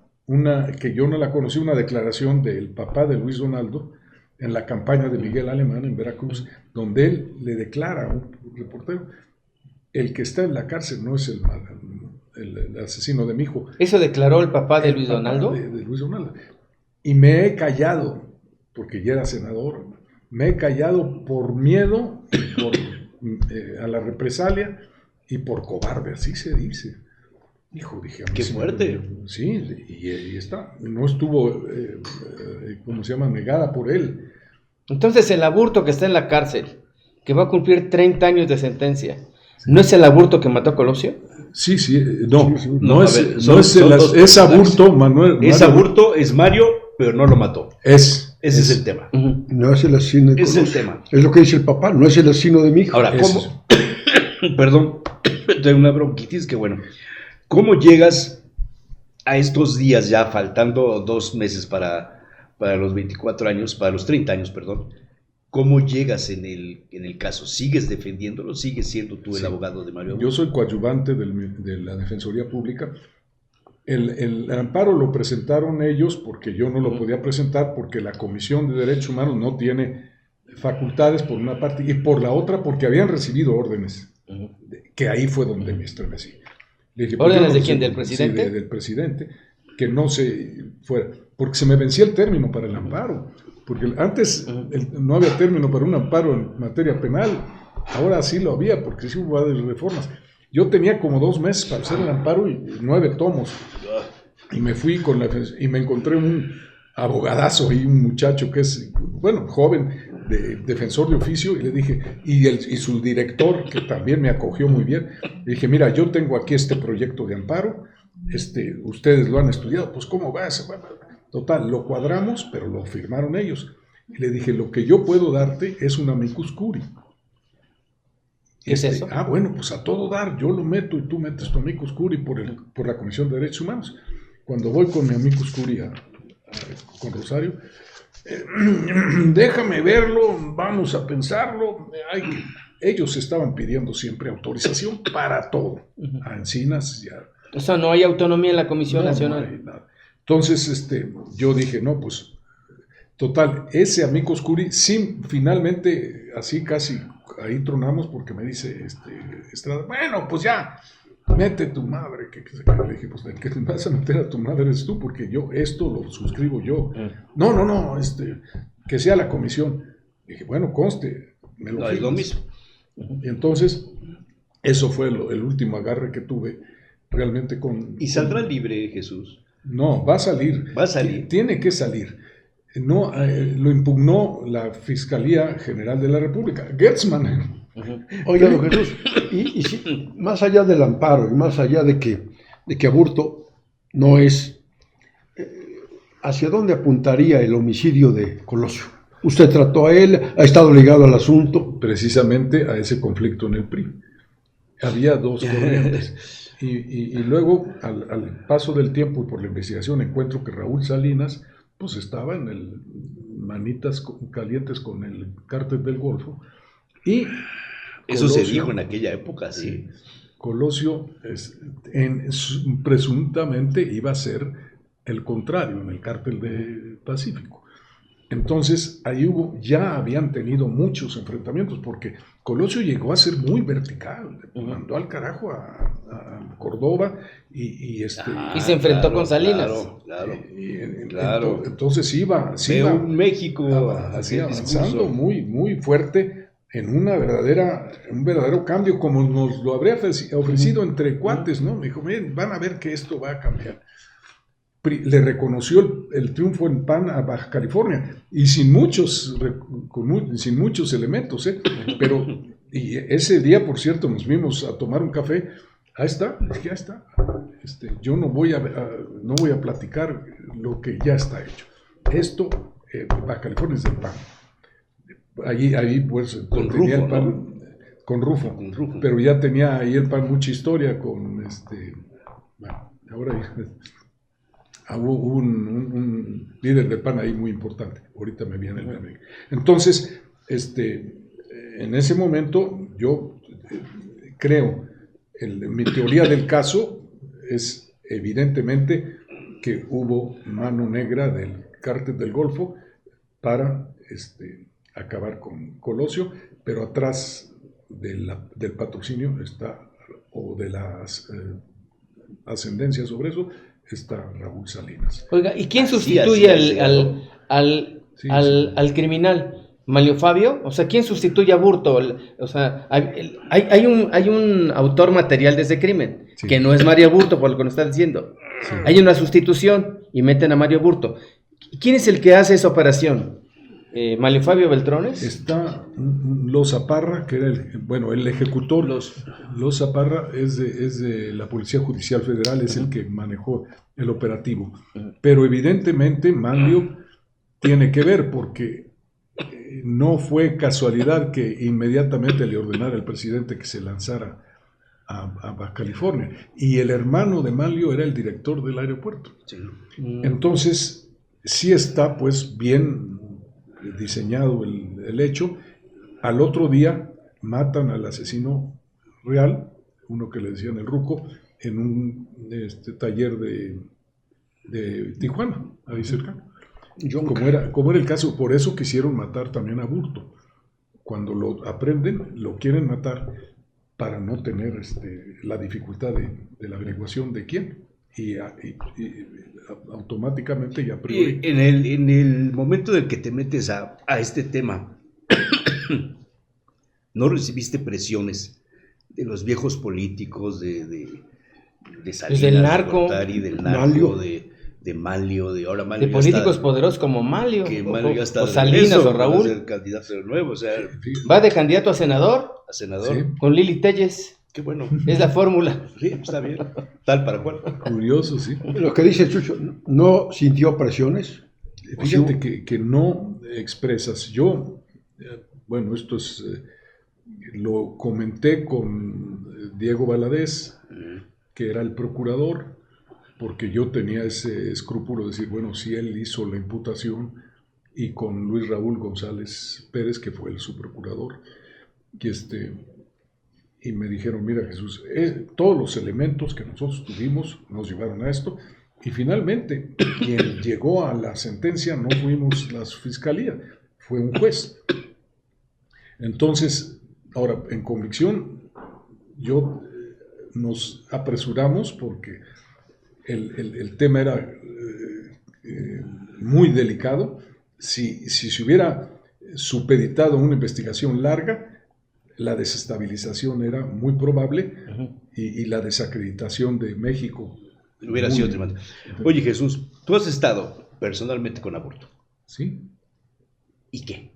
A: que yo no la conocí, una declaración del papá de Luis Donaldo en la campaña de Miguel Alemán en Veracruz, donde él le declara a un reportero, el que está en la cárcel no es el asesino de mi hijo.
C: ¿Eso declaró el papá de Luis
A: papá
C: Donaldo?
A: De Luis Donaldo. Y me he callado, porque ya era senador, me he callado por miedo a la represalia y por cobarde, así se dice. Hijo, dije, a mí
B: ¡Qué fuerte!
A: Sí, y está, no estuvo, ¿cómo se llama?, negada por él.
C: Entonces el Aburto que está en la cárcel, que va a cumplir 30 años de sentencia, ¿no es el Aburto que mató a Colosio?
A: Sí, no
B: dos
A: es Aburto, Manuel.
B: Es Aburto, es Mario, pero no lo mató. Ese es el tema.
D: No es el asesino de
B: Ese es
D: Colosio.
B: el tema.
D: Es lo que dice el papá, no es el asesino de mi hijo.
B: Ahora, ¿cómo? Perdón, tengo una bronquitis que bueno. ¿Cómo llegas a estos días ya, faltando 2 meses para los 24 años, para los 30 años, perdón? ¿Cómo llegas en el caso? ¿Sigues defendiéndolo? ¿Sigues siendo tú el abogado de Mario Aburto?
A: Yo soy coadyuvante de la Defensoría Pública. El amparo lo presentaron ellos porque yo no lo podía presentar porque la Comisión de Derechos Humanos no tiene facultades por una parte y por la otra porque habían recibido órdenes, que ahí fue donde me estremecí. Le dije,
C: ¿Órdenes de
A: no
C: quién?
A: sé,
C: ¿Del presidente?
A: Sí, del presidente, que no se fuera, porque se me vencía el término para el amparo, porque antes no había término para un amparo en materia penal, ahora sí lo había, porque sí hubo varias reformas. Yo tenía como 2 meses para hacer el amparo y 9 tomos, y me fui y me encontré un abogadazo y un muchacho que es, bueno, joven, defensor de oficio, y le dije, y su director, que también me acogió muy bien, le dije, mira, yo tengo aquí este proyecto de amparo, ustedes lo han estudiado, pues ¿cómo vas? Total, lo cuadramos, pero lo firmaron ellos. Y le dije, lo que yo puedo darte es un amicus curiae.
C: ¿Qué es eso?
A: Bueno, pues a todo dar, yo lo meto y tú metes tu amicus curiae por la Comisión de Derechos Humanos. Cuando voy con mi amicus curiae con Rosario, déjame verlo, vamos a pensarlo. Ellos estaban pidiendo siempre autorización para todo. A Encinas ya.
C: O sea, no hay autonomía en la Comisión
A: No
C: Nacional.
A: hay nada. Entonces, yo dije, no, pues, total, ese amicus curiae, sí, finalmente, así casi, ahí tronamos porque me dice, Estrada, bueno, pues ya, mete tu madre, le dije, pues, el que te vas a meter a tu madre eres tú, porque yo, esto lo suscribo yo. No, que sea la comisión. Dije, bueno, conste, me lo
B: No, es lo mismo.
A: Y entonces, eso fue el último agarre que tuve realmente con...
B: ¿Y saldrá libre Jesús?
A: No, va a salir.
B: Va a salir.
A: Tiene que salir. No, lo impugnó la Fiscalía General de la República. Gertzmann.
D: Oiga, don Jesús, y si, más allá del amparo y más allá de que Aburto no es, ¿hacia dónde apuntaría el homicidio de Colosio? ¿Usted trató a él? ¿Ha estado ligado al asunto?
A: Precisamente a ese conflicto en el PRI. Había dos corrientes. Y luego, al paso del tiempo y por la investigación, encuentro que Raúl Salinas pues estaba en el manitas calientes con el cártel del Golfo. Y
B: eso se dijo en aquella época, sí.
A: Colosio presuntamente iba a ser el contrario en el cártel del Pacífico. Entonces, ahí ya habían tenido muchos enfrentamientos, porque Colosio llegó a ser muy vertical, mandó al carajo a Córdoba y
C: se enfrentó con Salinas.
B: Claro.
A: Entonces iba
B: un México
A: así avanzando muy, muy fuerte en un verdadero cambio, como nos lo habría ofrecido entre cuates, ¿no? Me dijo, van a ver que esto va a cambiar. Le reconoció el triunfo en PAN a Baja California, y sin muchos elementos, pero y ese día, por cierto, nos vimos a tomar un café. Ahí está, ya está. Yo no voy a platicar lo que ya está hecho. Esto, Baja California es del PAN. Ahí pues
B: con
A: tenía
B: Rufo,
A: el PAN,
B: ¿no?
A: con Rufo, pero ya tenía ahí el PAN mucha historia con bueno, ahora hubo un líder del PAN ahí muy importante, ahorita me viene el nombre. Entonces, en ese momento yo creo, mi teoría del caso es evidentemente que hubo mano negra del cártel del Golfo para acabar con Colosio, pero atrás del patrocinio está, o de las ascendencias sobre eso, está Raúl Salinas.
C: Oiga, ¿y quién sustituye al criminal? ¿Manlio Fabio? O sea, ¿quién sustituye a Aburto? O sea, hay un autor material de ese crimen, sí, que no es Mario Aburto, por lo que nos está diciendo. Sí. Hay una sustitución y meten a Mario Aburto. ¿Quién es el que hace esa operación? ¿Manlio Fabio Beltrones?
A: Está Loza Parra, que era el ejecutor. Loza Parra es de la Policía Judicial Federal, es el que manejó el operativo. Pero evidentemente Manlio tiene que ver, porque no fue casualidad que inmediatamente le ordenara al presidente que se lanzara a Baja California. Y el hermano de Manlio era el director del aeropuerto. Sí. Entonces, sí está pues bien diseñado el hecho. Al otro día matan al asesino real, uno que le decían el Ruco, en un taller de Tijuana, ahí cerca. Como era el caso, por eso quisieron matar también a Aburto. Cuando lo aprenden, lo quieren matar para no tener la dificultad de la averiguación de quién. Y automáticamente y a priori.
B: En el momento en el que te metes a este tema, ¿no recibiste presiones de los viejos políticos, de Salinas,
C: del narco,
B: de Gortari, del narco, de Manlio, de ahora Manlio?
C: De políticos poderosos como Manlio,
B: o
C: Salinas o Raúl.
B: El candidato nuevo, o sea,
C: va de candidato a senador.
B: Sí.
C: Con Lili Telles.
B: Qué bueno.
C: Es la fórmula.
B: Sí, está bien. Tal para cual.
A: Curioso, sí.
D: Lo que dice Chucho, ¿no sintió presiones?
A: Fíjate que no expresas. Yo, esto es, lo comenté con Diego Valadez, que era el procurador, porque yo tenía ese escrúpulo de decir, si él hizo la imputación, y con Luis Raúl González Pérez, que fue el subprocurador, y me dijeron, mira Jesús, todos los elementos que nosotros tuvimos nos llevaron a esto, y finalmente quien llegó a la sentencia no fuimos la fiscalía, fue un juez. Entonces, ahora, en convicción, nos apresuramos porque el tema era muy delicado. Si se hubiera supeditado una investigación larga, la desestabilización era muy probable
C: Ujú.
A: y la desacreditación de México.
B: Hubiera sido tremendo. Oye, Jesús, tú has estado personalmente con Aburto.
A: ¿Sí?
B: ¿Y qué?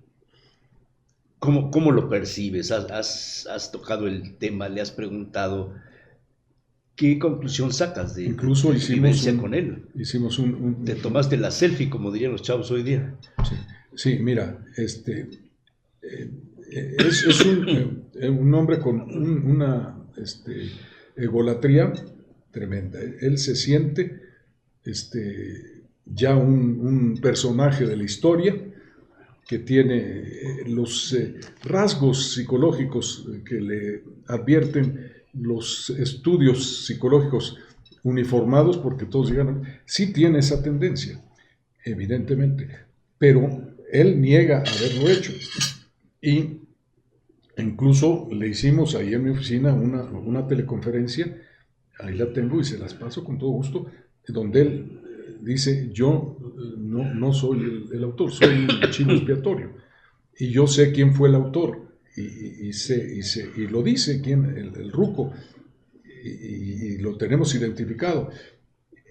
B: ¿Cómo lo percibes? ¿Has tocado el tema? ¿Le has preguntado? ¿Qué conclusión sacas de
A: Incluso
B: tu
A: hicimos
B: vivencia con él?
A: Hicimos
B: Te tomaste la selfie, como dirían los chavos hoy día.
A: Sí, sí, mira, es un hombre con una egolatría tremenda. Él se siente ya un personaje de la historia que tiene los rasgos psicológicos que le advierten los estudios psicológicos uniformados, porque todos llegan, sí tiene esa tendencia, evidentemente, pero él niega haberlo hecho. Y incluso le hicimos ahí en mi oficina una teleconferencia, ahí la tengo y se las paso con todo gusto, donde él dice, yo no soy el autor, soy un chivo expiatorio, y yo sé quién fue el autor, y lo dice quién, el ruco, y lo tenemos identificado.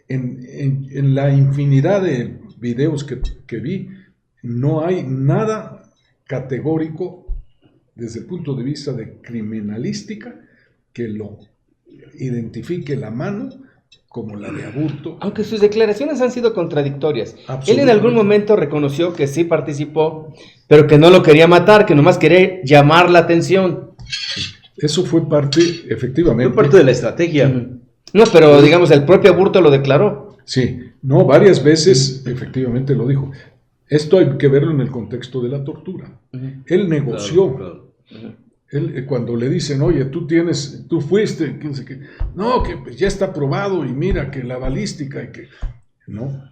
A: En la infinidad de videos que vi, no hay nada categórico desde el punto de vista de criminalística que lo identifique la mano como la de Aburto.
C: Aunque sus declaraciones han sido contradictorias. Él en
A: Absolutamente.
C: algún momento reconoció que sí participó, pero que no lo quería matar, que nomás quería llamar la atención.
A: Eso fue parte, efectivamente.
B: Fue parte de la estrategia.
C: No, pero digamos, el propio Aburto lo declaró.
A: Sí, no, varias veces efectivamente lo dijo. Esto hay que verlo en el contexto de la tortura. Él negoció.
B: Claro.
A: Él, cuando le dicen, oye, tú fuiste, quién sé qué, no, que pues ya está probado y mira que la balística y que, no,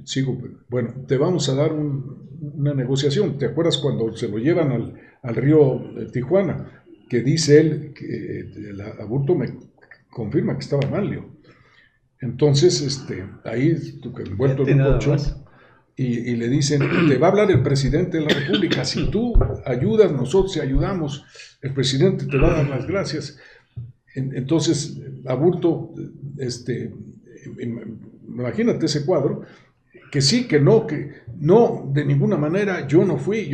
A: sigo, bueno, te vamos a dar una negociación. ¿Te acuerdas cuando se lo llevan al río Tijuana? Que dice él, que el Aburto me confirma que estaba mal, Leo. Entonces, ahí, envuelto en un colchón, y le dicen, te va a hablar el presidente de la República, si tú ayudas, nosotros te ayudamos, el presidente te va a dar las gracias. Entonces, Aburto, imagínate ese cuadro, que sí, que no, de ninguna manera, yo no fui.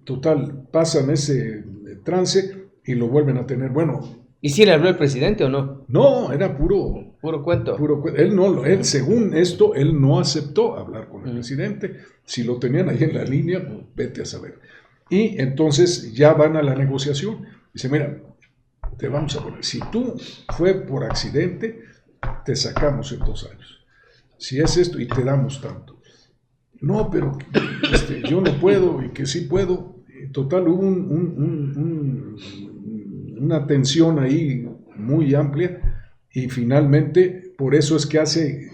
A: Total, pasan ese trance y lo vuelven a tener. Bueno,
C: ¿Y si le habló el presidente o no?
A: no, era puro
C: cuento.
A: Él, según esto, él no aceptó hablar con el presidente. Si lo tenían ahí en la línea, vete a saber. Y entonces ya van a la negociación. Dice, mira, te vamos a poner, si tú fue por accidente, te sacamos en 2 años. Si es esto, y te damos tanto. No, pero yo no puedo, y que sí puedo. Total, hubo una tensión ahí muy amplia, y finalmente, por eso es que hace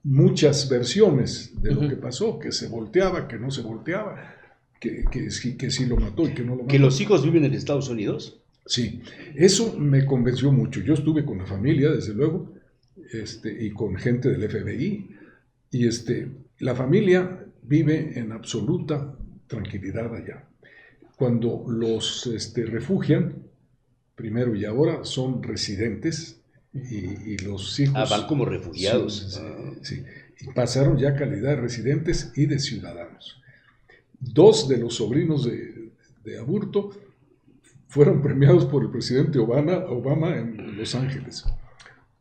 A: muchas versiones de lo que pasó, que se volteaba, que no se volteaba, que sí lo mató y que no lo mató.
B: ¿Que los hijos viven en Estados Unidos?
A: Sí, eso me convenció mucho. Yo estuve con la familia, desde luego, y con gente del FBI, y la familia vive en absoluta tranquilidad allá. Cuando los refugian, primero y ahora son residentes, y los hijos...
B: van como refugiados.
A: Sí, y pasaron ya calidad de residentes y de ciudadanos. 2 de los sobrinos de Aburto fueron premiados por el presidente Obama en Los Ángeles.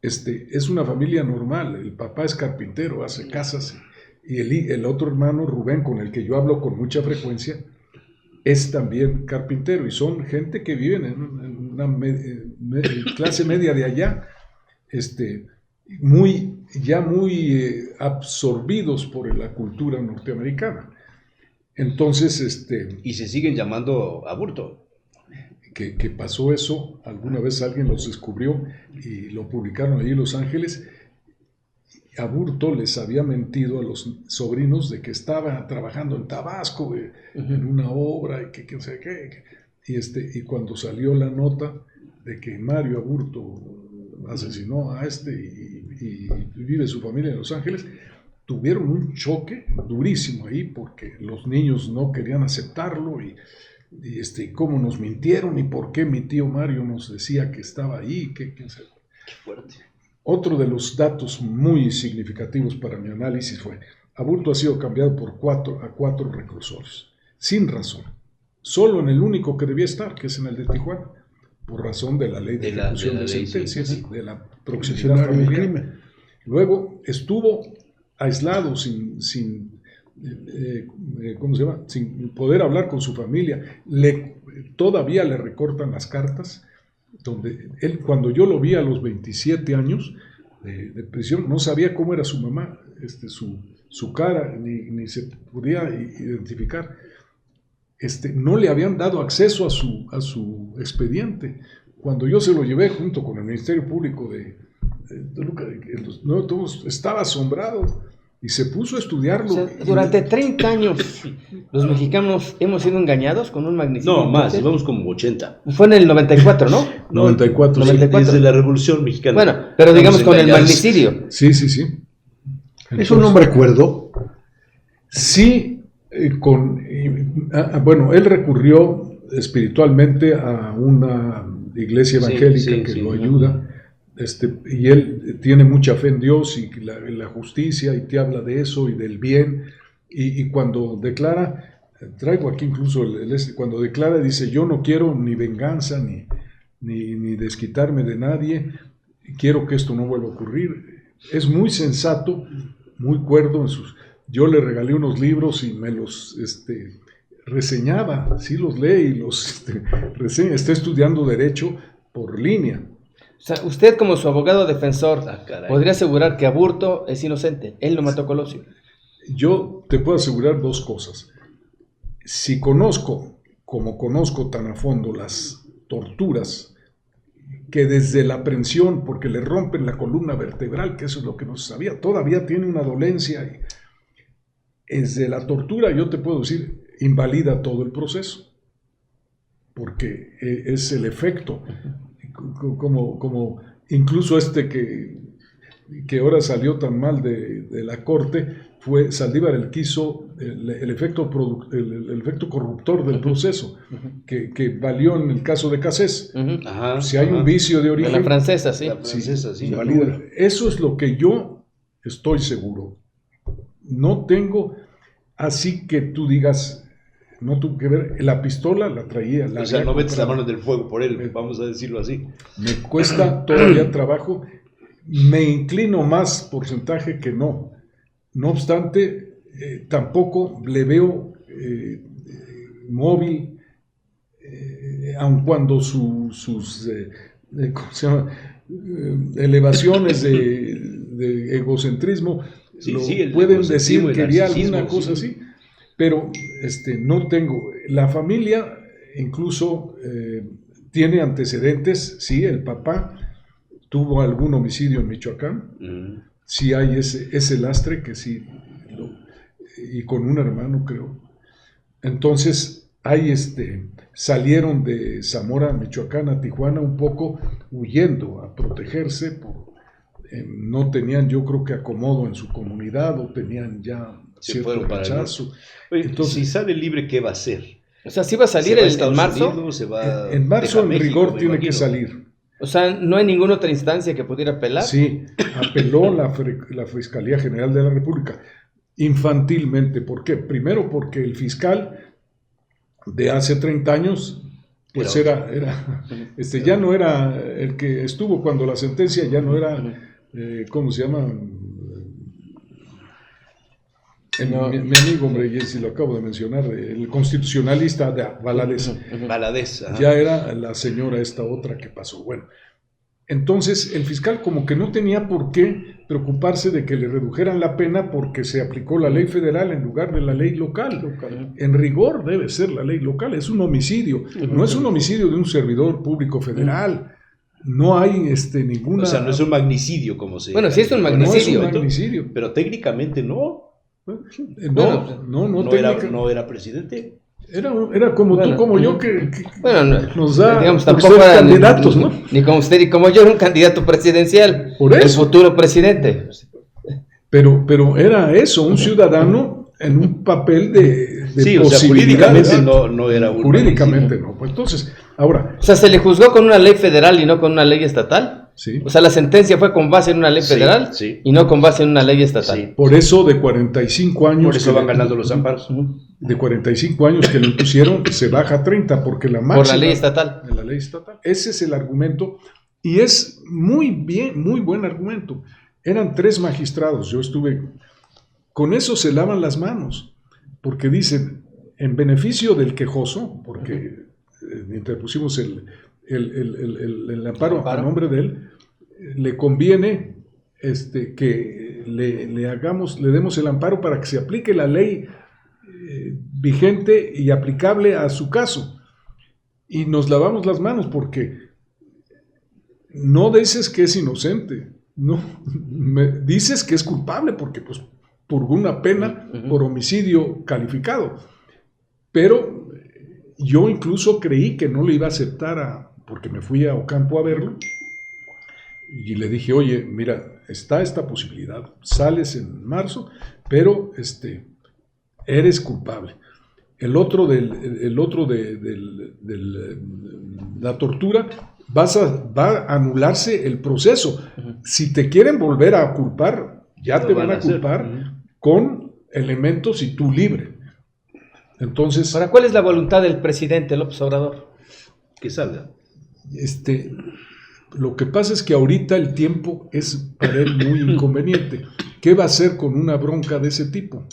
A: Es una familia normal. El papá es carpintero, hace casas, y el otro hermano, Rubén, con el que yo hablo con mucha frecuencia, es también carpintero, y son gente que viven en una clase media de allá, muy absorbidos por la cultura norteamericana. Entonces,
B: y se siguen llamando Aburto.
A: Que pasó eso, alguna vez alguien los descubrió y lo publicaron allí en Los Ángeles. Aburto les había mentido a los sobrinos de que estaba trabajando en Tabasco, en una obra, y que no sé qué. Y cuando salió la nota de que Mario Aburto asesinó a y vive su familia en Los Ángeles, tuvieron un choque durísimo ahí, porque los niños no querían aceptarlo, y y cómo nos mintieron y por qué mi tío Mario nos decía que estaba ahí, quién sabe.
B: Qué fuerte.
A: Otro de los datos muy significativos para mi análisis fue: Aburto ha sido cambiado a 4 reclusorios, sin razón, solo en el único que debía estar, que es en el de Tijuana, por razón de la ley de ejecución de sentencias,
B: sí.
A: de la proximidad familiar. Luego estuvo aislado, ¿cómo se llama? Sin poder hablar con su familia. Todavía le recortan las cartas, donde él, cuando yo lo vi a los 27 años de prisión, no sabía cómo era su mamá, su cara, ni se podía identificar. No le habían dado acceso a su expediente. Cuando yo se lo llevé junto con el Ministerio Público de Toluca, estaba asombrado y se puso a estudiarlo.
C: O sea, durante 30 años los mexicanos hemos sido engañados con un magnicidio.
B: No, más, vamos como 80.
C: Fue en el 94, ¿no?
A: 94.
C: 94.
B: Desde la Revolución Mexicana.
C: Bueno, pero digamos con el magnicidio.
A: Sí. Entonces,
D: ¿es un hombre cuerdo?
A: Sí, bueno, él recurrió espiritualmente a una iglesia evangélica que lo ayuda, y él tiene mucha fe en Dios y la justicia, y te habla de eso y del bien, y cuando declara, traigo aquí incluso cuando declara, dice: yo no quiero ni venganza ni desquitarme de nadie, quiero que esto no vuelva a ocurrir. Es muy sensato, muy cuerdo. Yo le regalé unos libros y me los reseñaba, sí los lee y los reseña. Está estudiando Derecho por línea.
C: O sea, usted como su abogado defensor podría asegurar que Aburto es inocente, él no mató a Colosio.
A: Yo te puedo asegurar 2 cosas. Si conozco tan a fondo las torturas, que desde la aprehensión, porque le rompen la columna vertebral, que eso es lo que no se sabía, todavía tiene una dolencia, desde la tortura, yo te puedo decir, invalida todo el proceso, porque es el efecto, como incluso que ahora salió tan mal de la corte, fue Saldívar el quiso el efecto corruptor del proceso, que valió en el caso de Cassés. Si hay un vicio de origen,
C: de la francesa, sí.
A: Invalida. Eso es lo que yo estoy seguro. No tengo, así que tú digas, no tuve que ver, la pistola la traía.
B: O sea, no metes la mano del fuego por él, vamos a decirlo así.
A: Me cuesta todavía trabajo, me inclino más porcentaje que no. No obstante, tampoco le veo móvil, aun cuando sus ¿cómo se llama? Elevaciones de egocentrismo pueden decir que haría alguna cosa así, pero no tengo. La familia incluso tiene antecedentes, sí, el papá tuvo algún homicidio en Michoacán, sí hay ese lastre que sí, y con un hermano creo. Entonces salieron de Zamora, Michoacán, a Tijuana un poco huyendo a protegerse, no tenían, yo creo que acomodo en su comunidad, o tenían ya cierto rechazo.
B: Oye, entonces, si sale libre, ¿qué va a hacer?
C: O sea, ¿sí va a salir en marzo?
B: Unidos,
A: en marzo, en rigor, tiene que salir.
C: O sea, ¿no hay ninguna otra instancia que pudiera apelar?
A: Sí, apeló la Fiscalía General de la República, infantilmente. ¿Por qué? Primero porque el fiscal de hace 30 años, pues ya no era el que estuvo cuando la sentencia, ya no era, ¿cómo se llama? Mi amigo, hombre, si lo acabo de mencionar, el constitucionalista de Valadez. Ya era la señora esta otra que pasó. Bueno, entonces el fiscal como que no tenía por qué preocuparse de que le redujeran la pena porque se aplicó la ley federal en lugar de la ley local. En rigor debe ser la ley local, es un homicidio. No es un homicidio de un servidor público federal. No hay ninguna...
B: O sea, no es un magnicidio como se...
C: Bueno, sí es un magnicidio.
A: No es un magnicidio.
B: Pero técnicamente no.
A: No
B: era presidente.
A: Era como tú, como yo, que nos da,
C: digamos, tampoco
A: ser candidatos, ¿no?
C: Ni como usted, ni como yo, era un candidato presidencial.
A: Por eso.
C: El futuro presidente.
A: Pero era eso, un ciudadano en un papel de
B: Sí, o sea,
A: posibilidades.
B: jurídicamente no era un
A: Jurídicamente
B: municipio.
A: no. Pues entonces, ahora,
C: O sea, se le juzgó con una ley federal y no con una ley estatal.
A: sí.
C: O sea, la sentencia fue con base en una ley
B: Sí,
C: federal
B: sí.
C: y no con base en una ley estatal.
B: Sí.
A: Por eso de 45 años.
B: Por eso
A: que
B: van
A: le-
B: ganando los amparos.
A: De 45 años que le impusieron, se baja a 30, porque la máxima.
C: Por la ley estatal.
A: De la ley estatal. Ese es el argumento. Y es muy bien, muy buen argumento. Eran 3 magistrados. Yo estuve. Con eso se lavan las manos. Porque dicen, en beneficio del quejoso, porque interpusimos el amparo a nombre de él, le conviene que le demos el amparo para que se aplique la ley vigente y aplicable a su caso. Y nos lavamos las manos porque no dices que es inocente, no, dices que es culpable porque pues purgó una pena por homicidio calificado. Pero yo incluso creí que no le iba a aceptar porque me fui a Ocampo a verlo y le dije, oye, mira, está esta posibilidad, sales en marzo, pero eres culpable. El otro de la tortura va a anularse el proceso. Si te quieren volver a culpar, ya te van a culpar con elementos y tú libre. Entonces,
C: Ahora, ¿cuál es la voluntad del presidente López Obrador?
B: Que salga.
A: Lo que pasa es que ahorita el tiempo es para él muy inconveniente. ¿Qué va a hacer con una bronca de ese tipo?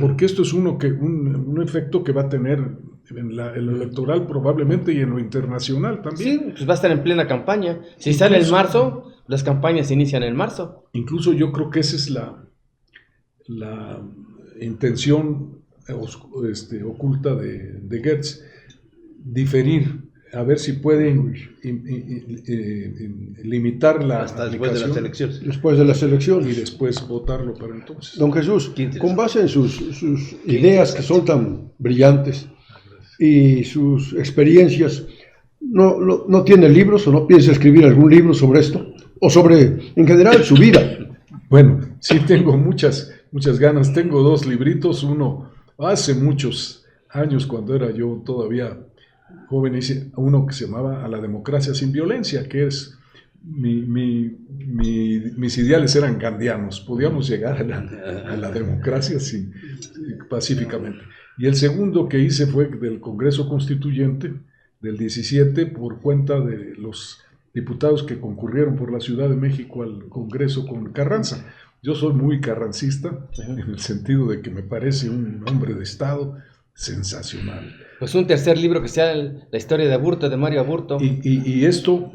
A: Porque esto es un efecto que va a tener en lo electoral probablemente y en lo internacional también.
C: Sí, pues va a estar en plena campaña. Si sale en marzo, las campañas se inician en marzo.
A: Incluso yo creo que esa es la intención oculta de Gertz, diferir, a ver si pueden limitar la
B: Hasta después de las
A: aplicación
B: elecciones.
D: Después de las
A: y
D: elecciones.
A: después votarlo para entonces.
D: Don Jesús,
B: Qué interesante.
D: con base en sus ideas que son tan brillantes y sus experiencias, ¿no tiene libros o no piensa escribir algún libro sobre esto? O sobre, en general, su vida.
A: Bueno, sí tengo muchas ganas. Tengo 2 libritos, uno hace muchos años cuando era yo todavía joven, hice uno que se llamaba A la democracia sin violencia, que es mis ideales eran gandhianos, podíamos llegar a la democracia pacíficamente. Y el segundo que hice fue del Congreso Constituyente del 17 por cuenta de los diputados que concurrieron por la Ciudad de México al Congreso con Carranza. Yo soy muy carrancista en el sentido de que me parece un hombre de Estado sensacional.
C: Pues un tercer libro que sea la historia de Aburto, de Mario Aburto.
A: Y esto,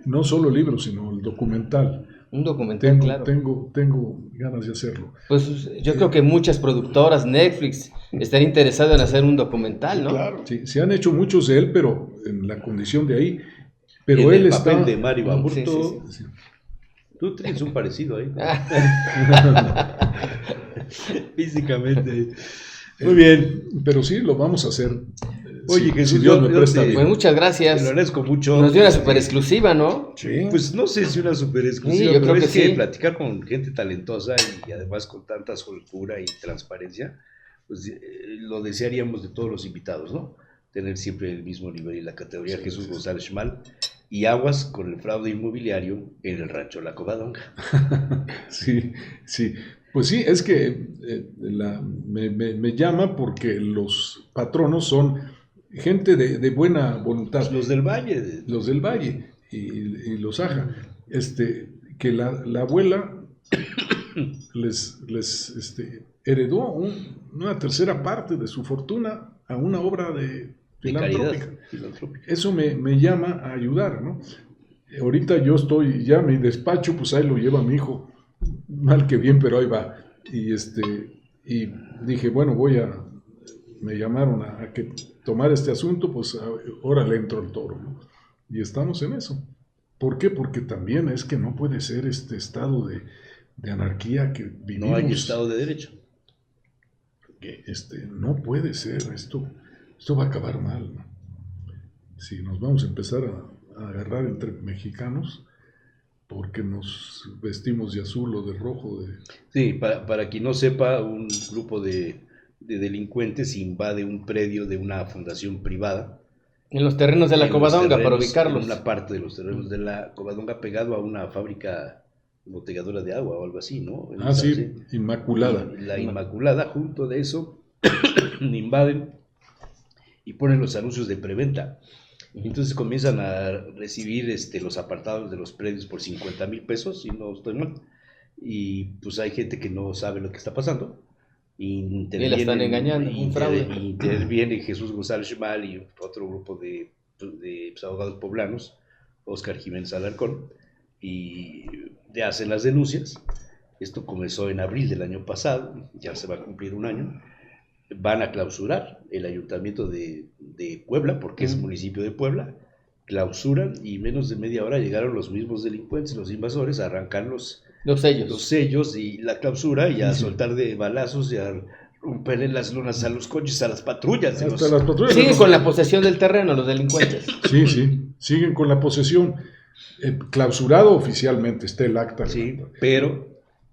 A: no solo el libro, sino el documental.
C: Un documental, claro.
A: Tengo ganas de hacerlo.
C: Pues yo creo que muchas productoras, Netflix, están interesadas en hacer un documental, ¿no?
D: Claro.
A: Sí, se han hecho muchos de él, pero en la condición de ahí. Pero
B: En
A: él
B: el
A: está.
B: papel de Mario Aburto.
C: Sí.
B: Tú tienes un parecido ahí. Físicamente. Muy bien.
A: Pero sí, lo vamos a hacer.
B: Oye, Jesús,
A: Dios
B: yo
A: me presta
B: te-
A: vida.
C: Pues muchas
B: Te
C: gracias.
B: lo agradezco mucho.
C: Nos dio una super exclusiva, ¿no?
D: Sí.
B: Pues no sé si una super exclusiva,
C: Sí, yo
B: pero
C: creo
B: es
C: que
B: que
C: sí.
B: platicar con gente talentosa y además con tanta soltura y transparencia, pues lo desearíamos de todos los invitados, ¿no? Tener siempre el mismo nivel y la categoría Jesús González Schmal y aguas con el fraude inmobiliario en el rancho La Covadonga.
A: Sí, sí. Pues sí, es que me llama porque los patronos son gente de buena voluntad.
B: Los del Valle.
A: Los del Valle y los Aja. Que la abuela les heredó una tercera parte de su fortuna a una obra
B: De
A: filantrópica.
B: caridad filantrópica.
A: Eso me llama a ayudar, ¿no? Ahorita yo estoy, ya mi despacho, pues ahí lo lleva mi hijo, mal que bien, pero ahí va. Y dije, bueno, me llamaron a que tomar este asunto, pues ahora le entro al toro, ¿no? Y estamos en eso. ¿Por qué? Porque también es que no puede ser este estado de anarquía que vivimos.
B: No hay Estado de Derecho.
A: Que no puede ser, esto va a acabar mal, ¿no? Si nos vamos a empezar a agarrar entre mexicanos, porque nos vestimos de azul o de rojo.
B: Sí, para quien no sepa, un grupo de delincuentes invade un predio de una fundación privada.
C: En los terrenos de la Covadonga, para ubicarlos.
B: En una parte de los terrenos de la Covadonga, pegado a una fábrica embotelladora de agua o algo así, ¿no?
A: Sí, Inmaculada.
B: La Inmaculada, junto de eso, invaden y ponen los anuncios de preventa. Entonces comienzan a recibir los apartados de los predios por 50,000 pesos, si no estoy mal. Y pues hay gente que no sabe lo que está pasando.
C: Y la están engañando, un fraude.
B: Interviene Jesús González Schmal y otro grupo de abogados poblanos, Óscar Jiménez Alarcón, y le hacen las denuncias. Esto comenzó en abril del año pasado, ya se va a cumplir un año. Van a clausurar el ayuntamiento de Puebla, porque es municipio de Puebla, clausuran y menos de media hora llegaron los mismos delincuentes, los invasores, a arrancar los sellos y la clausura y a soltar de balazos y a romperle las lunas a los coches, a las patrullas.
A: Las patrullas
C: siguen con la posesión del terreno los delincuentes.
A: Sí, siguen con la posesión. Clausurado oficialmente, está el acta.
B: Sí, pero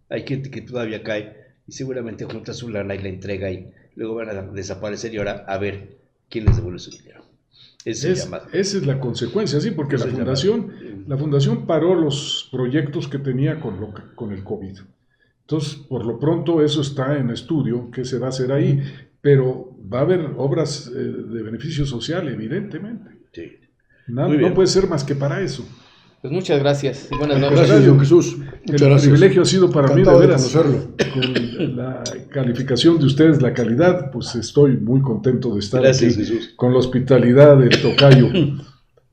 B: hay gente que todavía cae y seguramente junta su lana y la entrega y luego van a desaparecer y ahora a ver quién les devuelve su dinero. Esa
A: es la consecuencia, sí, porque la fundación paró los proyectos que tenía con el COVID. Entonces, por lo pronto eso está en estudio, qué se va a hacer ahí, pero va a haber obras de beneficio social, evidentemente.
B: Sí.
A: No puede ser más que para eso.
C: Pues muchas gracias y buenas noches.
D: Gracias, don Jesús. Muchas gracias.
A: El privilegio ha sido para
D: Encantado
A: mí, de veras,
D: conocerlo.
A: con la calificación de ustedes, la calidad, pues estoy muy contento de estar aquí,
B: Jesús.
A: con la hospitalidad del tocayo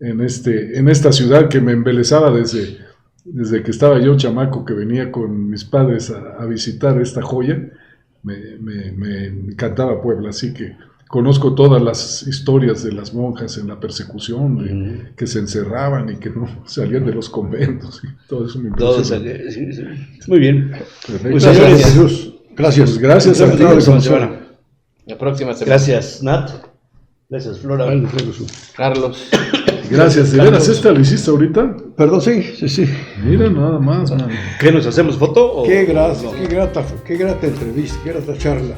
A: en esta ciudad que me embelesaba desde que estaba yo chamaco, que venía con mis padres a visitar esta joya. Me encantaba Puebla, así que conozco todas las historias de las monjas en la persecución, que se encerraban y que no salían de los conventos. Y todo eso me impresiona.
B: Muy bien.
A: Perfecto.
B: Pues,
D: Gracias, Jesús. Gracias.
A: Pues gracias a ti.
C: La próxima semana.
B: Gracias, Nat. Gracias, Flora.
C: Carlos.
A: Gracias. ¿De veras esta lo hiciste ahorita?
D: Perdón, sí.
A: Mira, nada más, man.
B: ¿Qué nos hacemos foto?
D: Qué grata entrevista, qué grata charla.